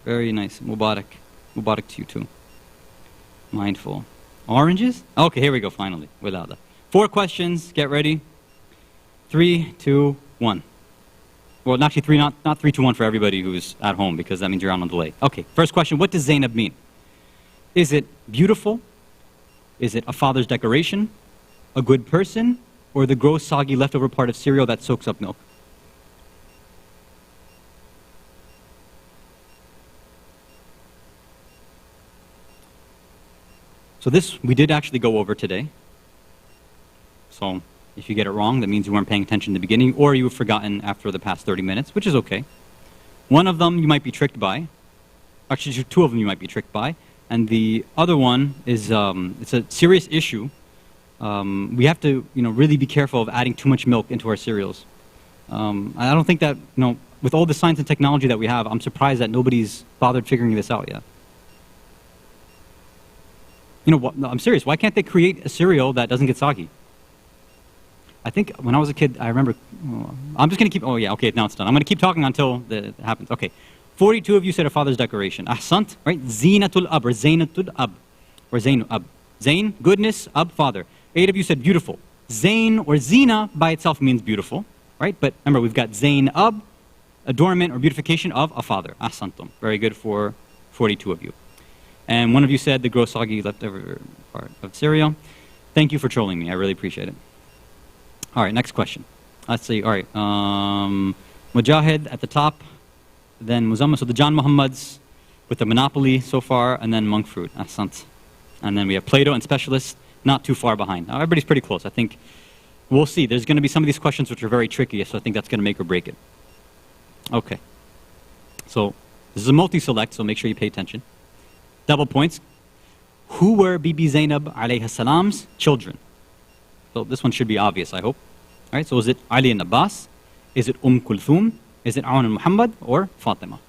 Very nice. Mubarak. Mubarak to you too. Mindful. Oranges? Okay, here we go, finally. Wiladat. 4 questions. Get ready. 3, 2, 1. Well, actually, 3, not 3, 2, 1 for everybody who's at home, because that means you're on a delay. Okay, first question. What does Zaynab mean? Is it beautiful? Is it a father's decoration? A good person? Or the gross, soggy, leftover part of cereal that soaks up milk? So this, we did actually go over today. So if you get it wrong, that means you weren't paying attention in the beginning, or you've forgotten after the past 30 minutes, which is okay. One of them you might be tricked by. Actually, 2 of them you might be tricked by. And the other one is, it's a serious issue. We have to, really be careful of adding too much milk into our cereals. I don't think that, with all the science and technology that we have, I'm surprised that nobody's bothered figuring this out yet. No, I'm serious. Why can't they create a cereal that doesn't get soggy? I think when I was a kid, I remember. I'm just going to keep. Oh, yeah, okay, now it's done. I'm going to keep talking until it happens. Okay. 42 of you said a father's decoration. Ahsant, right? Zinatul ab, or Zainatul ab, or Zainu ab. Zain, goodness, ab, father. 8 of you said beautiful. Zain or Zina by itself means beautiful, right? But remember, we've got Zain ab, adornment or beautification of a father. Ahsantum. Very good for 42 of you. And 1 of you said the gross soggy leftover part of cereal. Thank you for trolling me. I really appreciate it. All right, next question. Let's see. All right. Mujahid at the top, then Muzammil. So the John Muhammads with the monopoly so far, and then monk fruit. Ahsant. And then we have Plato and specialist, not too far behind. Now, everybody's pretty close. I think we'll see. There's going to be some of these questions which are very tricky, so I think that's going to make or break it. Okay. So this is a multi-select, so make sure you pay attention. Double points. Who were Bibi Zainab alayha salam's children? So this one should be obvious, I hope. All right, so is it Ali and Abbas? Is it Kulthum? Is it Aun and Muhammad? Or Fatima?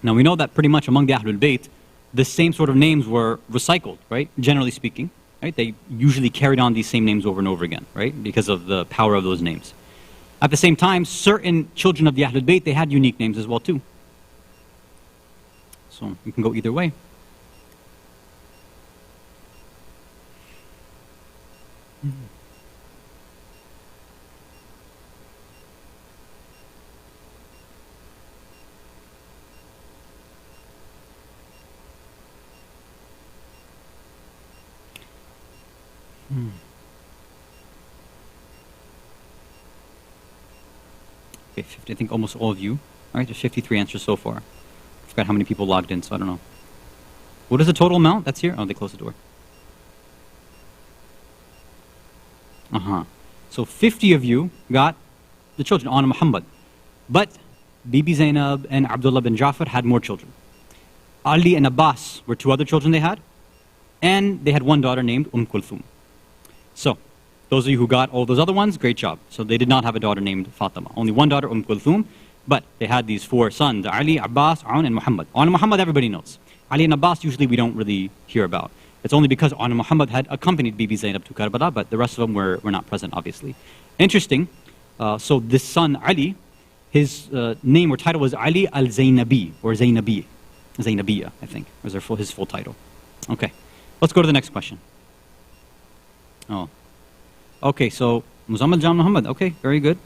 Now we know that pretty much among the Ahlul Bayt, the same sort of names were recycled, right? Generally speaking, right? They usually carried on these same names over and over again, right? Because of the power of those names. At the same time, certain children of the Ahlul Bayt, they had unique names as well too. So you can go either way. Okay, 50, I think almost all of you. All right, there's 53 answers so far. I forgot how many people logged in, so I don't know. What is the total amount? That's here? Oh, they closed the door. So 50 of you got the children on Muhammad. But Bibi Zainab and Abdullah bin Ja'far had more children. Ali and Abbas were two other children they had. And they had one daughter named Kulthum. So, those of you who got all those other ones, great job. So they did not have a daughter named Fatima. Only one daughter, Kulthum. But they had these four sons, Ali, Abbas, Aun, and Muhammad. Aun and Muhammad, everybody knows. Ali and Abbas, usually we don't really hear about. It's only because Aun and Muhammad had accompanied Bibi Zainab to Karbala, but the rest of them were not present, obviously. Interesting. So this son, Ali, his name or title was Ali al-Zaynabi, or Zaynabi. Zaynabiyya, I think, was his full title. Okay. Let's go to the next question. Oh. Okay, so Muzammil Jan Muhammad. Okay, very good.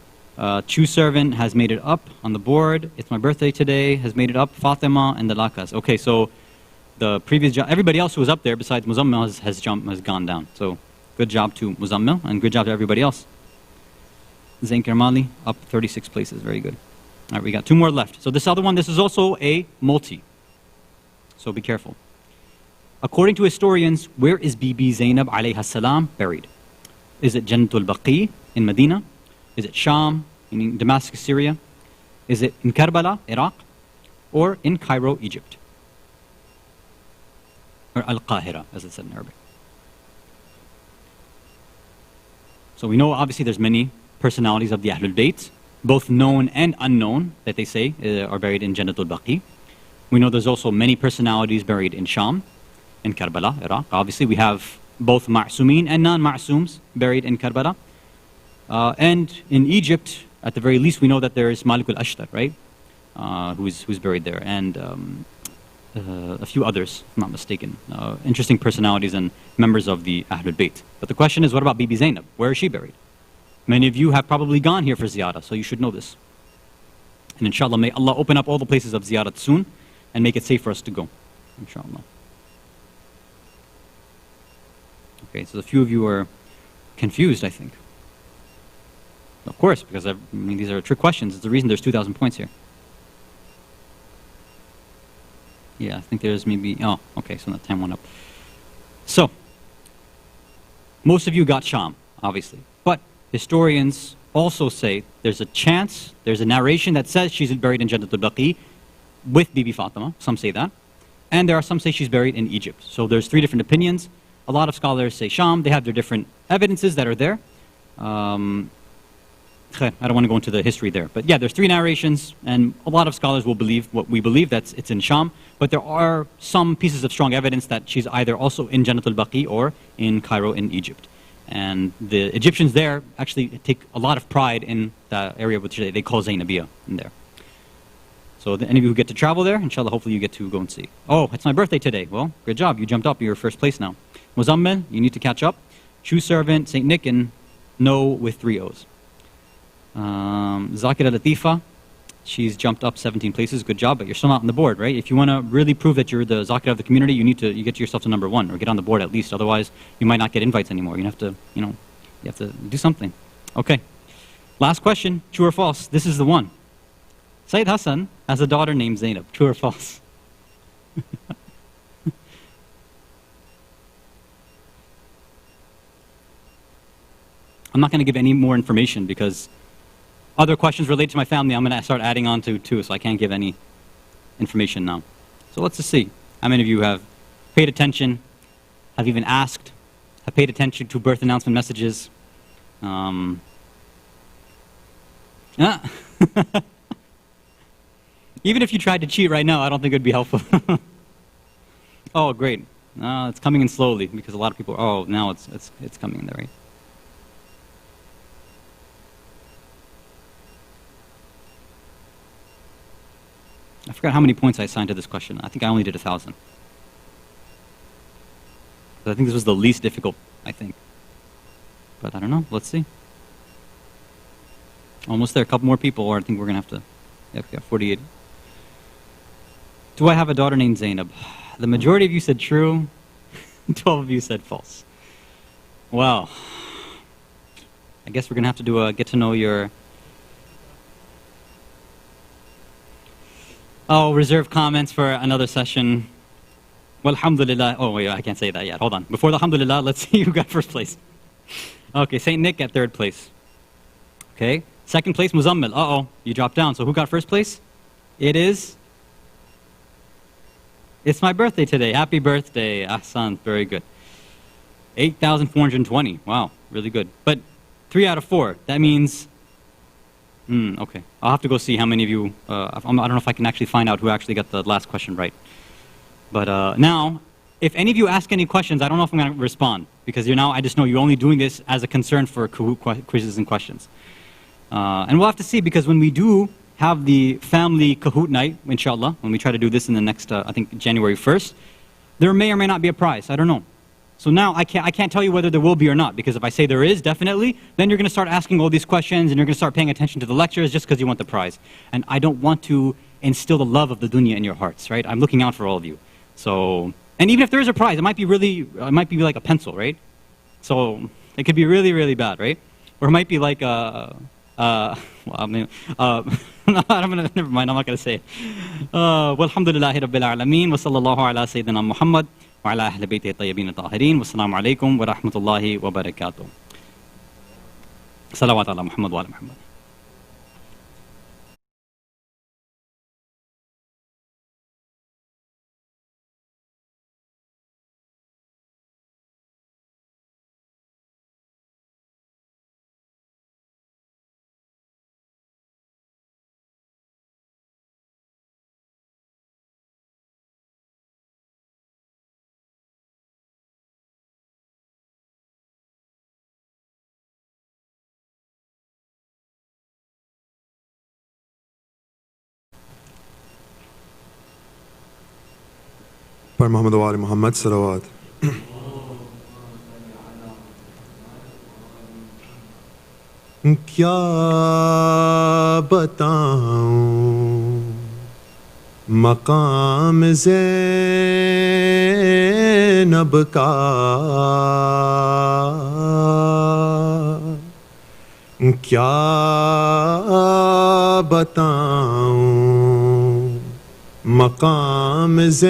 True Servant has made it up on the board. It's my birthday today has made it up. Fatima and the Lakas. Okay, so the previous everybody else who was up there besides Muzammil has gone down. So good job to Muzammil and good job to everybody else. Zain Kermali up 36 places. Very good. All right, we got two more left. So this other one, this is also a multi. So be careful. According to historians, where is Bibi Zainab alayha salam buried? Is it Jannatul Baqi in Medina? Is it Sham in Damascus, Syria? Is it in Karbala, Iraq? Or in Cairo, Egypt? Or Al-Qahira, as it's said in Arabic. So we know obviously there's many personalities of the Ahlul Bayt, both known and unknown, that they say are buried in Jannatul Baqi. We know there's also many personalities buried in Sham, in Karbala, Iraq. Obviously, we have both Ma'sumin and non-Ma'sums buried in Karbala. And in Egypt, at the very least, we know that there is Malik al-Ashtar, right? Who's buried there. And a few others, if I'm not mistaken. Interesting personalities and members of the Ahlul Bayt. But the question is, what about Bibi Zainab? Where is she buried? Many of you have probably gone here for ziyarah, so you should know this. And inshallah, may Allah open up all the places of ziyarah soon and make it safe for us to go. Inshallah. Okay, so a few of you are confused, I think. Of course, because these are trick questions. It's the reason there's 2,000 points here. Yeah, I think there's maybe... Oh, okay, so that time went up. So, most of you got Sham, obviously. But historians also say there's a chance, there's a narration that says she's buried in Jannatul Baqi with Bibi Fatima. Some say that. And there are some say she's buried in Egypt. So there's three different opinions. A lot of scholars say Sham. They have their different evidences that are there. I don't want to go into the history there. But yeah, there's three narrations, and a lot of scholars will believe what we believe, that it's in Sham. But there are some pieces of strong evidence that she's either also in Jannatul Baqi or in Cairo in Egypt. And the Egyptians there actually take a lot of pride in the area which they call Zaynabiyya in there. So any of you who get to travel there, inshallah, hopefully you get to go and see. Oh, it's my birthday today. Well, good job. You jumped up. You're first place now. Muzammil, you need to catch up. True Servant, St. Nick, and No with 3 O's. Zakira Latifa, she's jumped up 17 places. Good job, but you're still not on the board, right? If you want to really prove that you're the Zakira of the community, you get yourself to number 1 or get on the board at least. Otherwise, you might not get invites anymore. You have to, you have to do something. Okay. Last question, true or false? This is the one. Sayyid Hasan has a daughter named Zaynab. True or false? I'm not going to give any more information because other questions related to my family I'm going to start adding on to too, so I can't give any information now. So let's just see how many of you have paid attention, have even asked, have paid attention to birth announcement messages. Even if you tried to cheat right now, I don't think it would be helpful. Oh, great. It's coming in slowly because a lot of people, oh, now it's coming in there, right? I forgot how many points I assigned to this question. I think I only did 1,000. I think this was the least difficult, I think. But I don't know. Let's see. Almost there. A couple more people, or I think we're going to have to... Yep, we got 48. Do I have a daughter named Zainab? The majority of you said true. 12 of you said false. Well, I guess we're going to have to do a get to know your... Oh, reserve comments for another session. Well, alhamdulillah. Oh, wait, I can't say that yet. Hold on. Before the alhamdulillah, let's see who got first place. Okay, St. Nick at third place. Okay, second place, Muzammil. Uh-oh, you dropped down. So who got first place? It's my birthday today. Happy birthday, Hasan. Very good. 8,420. Wow, really good. But 3 out of 4. That means... okay. I'll have to go see how many of you... I don't know if I can actually find out who actually got the last question right. But now, if any of you ask any questions, I don't know if I'm going to respond. Because I just know you're only doing this as a concern for Kahoot quizzes and questions. And we'll have to see, because when we do have the family Kahoot night, inshallah, when we try to do this in the next, I think, January 1st, there may or may not be a prize. I don't know. So now I can't tell you whether there will be or not, because if I say there is, definitely, then you're going to start asking all these questions and you're going to start paying attention to the lectures just because you want the prize. And I don't want to instill the love of the dunya in your hearts, right? I'm looking out for all of you. So, and even if there is a prize, it might be like a pencil, right? So it could be really, really bad, right? Or it might be like never mind, I'm not going to say it. Walhamdulillahi Rabbil Alameen, wa sallallahu ala Sayyidina Muhammad. وعلى أهل بيته الطيبين الطاهرين والسلام عليكم ورحمة الله وبركاته. صلوات على محمد وعلى محمد. پر محمد و آل محمد صلوات. کیا بتاؤں مقام زینب کا، کیا بتاؤں مقام زینب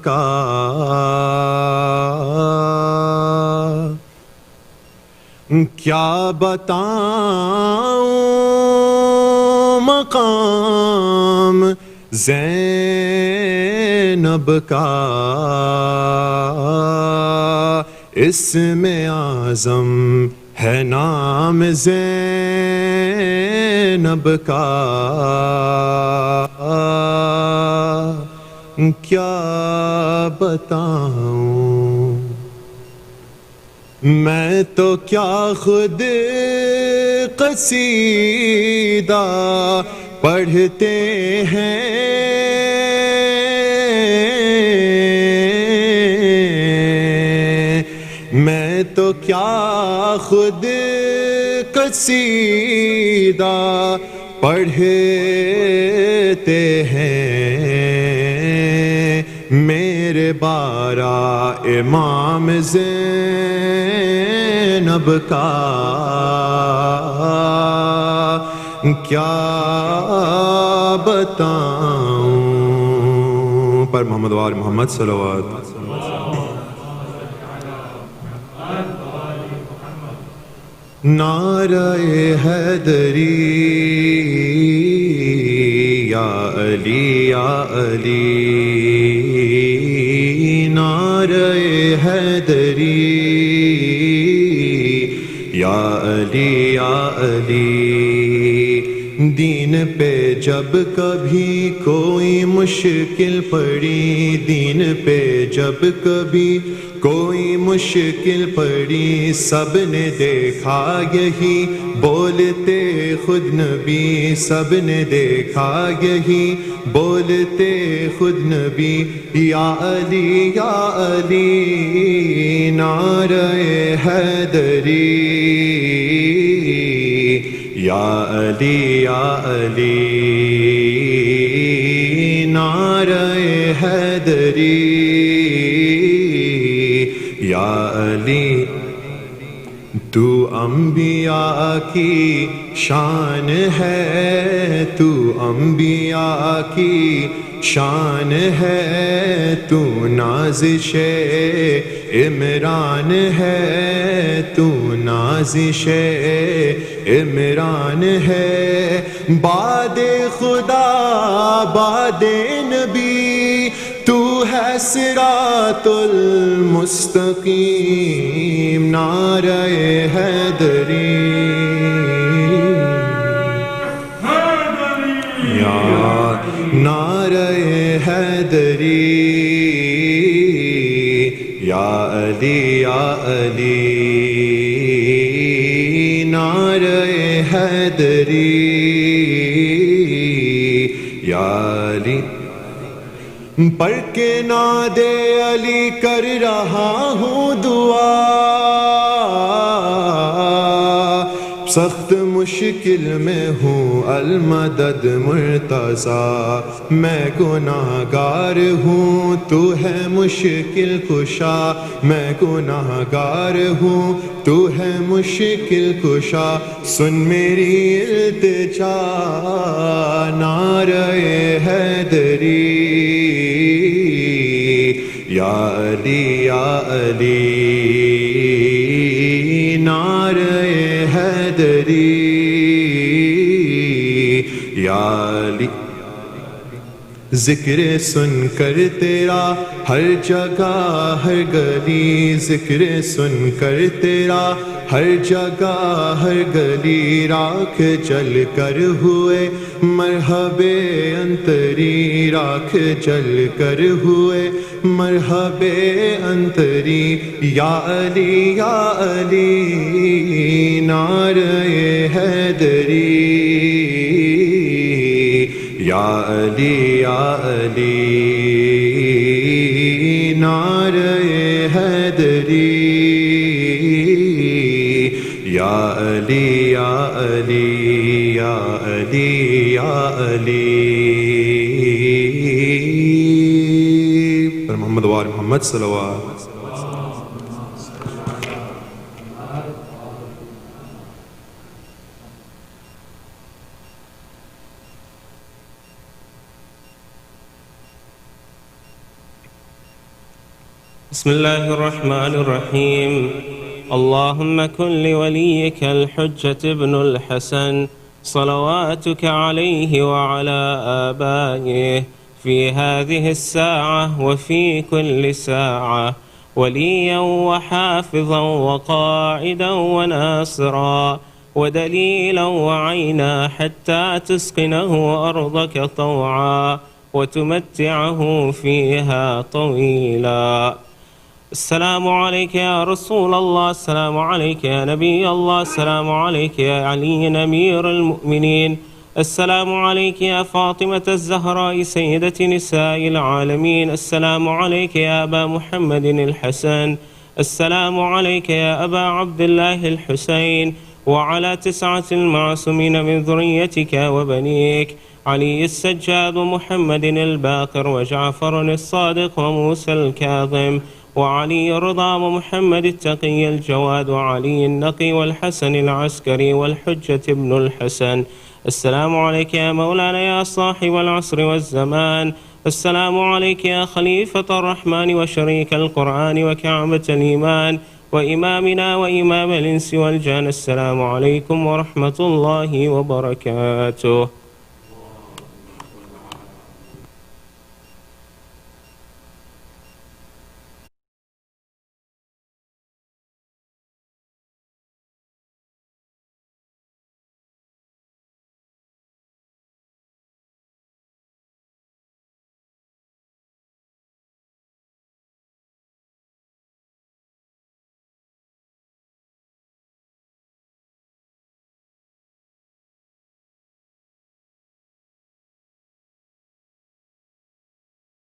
کا، کیا بتاؤں مقام زینب کا، اسم اعظم ہے نام زینب کا، کیا بتاؤں میں تو کیا خود قصیدہ پڑھتے ہیں، میں تو کیا خود قصیدہ پڑھتے ہیں، میرے بارہ امام زینب کا، کیا بتاؤں پر محمد و آل محمد صلوات. نعرہ حیدری یا علی یا علی، نعرہ حیدری یا علی یا علی. دین پہ جب کبھی کوئی مشکل پڑی، دین پہ جب کبھی کوئی مشکل پڑی، سب نے دیکھا یہی بولتے خود نبی، سب نے دیکھا یہی بولتے خود نبی. یا علی یا علی نعرہ حیدری، یا علی یا علی نعرہ حیدری، یا علی تو انبیاء کی شان ہے، تو انبیاء کی شان ہے، تو نازش عمران ہے، تو نازش عمران ہے، باد خدا باد نبی، تو ہے صراط المستقیم، نعرہ حیدری یا نعرہ حیدری، یا علی یا علی، نعرہ حیدری یا علی، پڑھ کے ناد علی کر رہا ہوں دعا، سخت مشکل میں ہوں المدد مرتضیٰ، میں گناہ گار ہوں تو ہے مشکل کشا، میں گناہ گار ہوں تو ہے مشکل کشا، سن میری التجا نعرہ حیدری، یا علی یا علی، نعرہ حیدری یا علی، ذکر سن کر تیرا ہر جگہ ہر گلی، ذکر سن کر تیرا ہر جگہ ہر گلی، راکھ جل کر ہوئے مرحب انتری، راکھ جل کر ہوئے مرحب انتری، یا علی یا علی، نعرہ حیدری، یا علی یا علی، نعرہ حیدری، یا علی یا علی، یا علی یا علی، پر محمد وآل محمد صلوات۔ بسم الله الرحمن الرحيم. اللهم كن لوليك الحجة ابن الحسن صلواتك عليه وعلى آبائه في هذه الساعة وفي كل ساعة وليا وحافظا وقائدا وناصرا ودليلا وعينا حتى تسقنه أرضك طوعا وتمتعه فيها طويلا. السلام عليك يا رسول الله، السلام عليك يا نبي الله، السلام عليك يا علي أمير المؤمنين، السلام عليك يا فاطمة الزهراء سيدة نساء العالمين، السلام عليك يا أبا محمد الحسن، السلام عليك يا أبا عبد الله الحسين، وعلى 9 المعصومين من ذريتك وبنيك علي السجاد ومحمد الباقر وجعفر الصادق وموسى الكاظم وعلي الرضا ومحمد التقي الجواد وعلي النقي والحسن العسكري والحجة ابن الحسن. السلام عليك يا مولانا يا صاحب العصر والزمان، السلام عليك يا خليفة الرحمن وشريك القرآن وكعبة الإيمان وإمامنا وإمام الإنس والجان، السلام عليكم ورحمة الله وبركاته.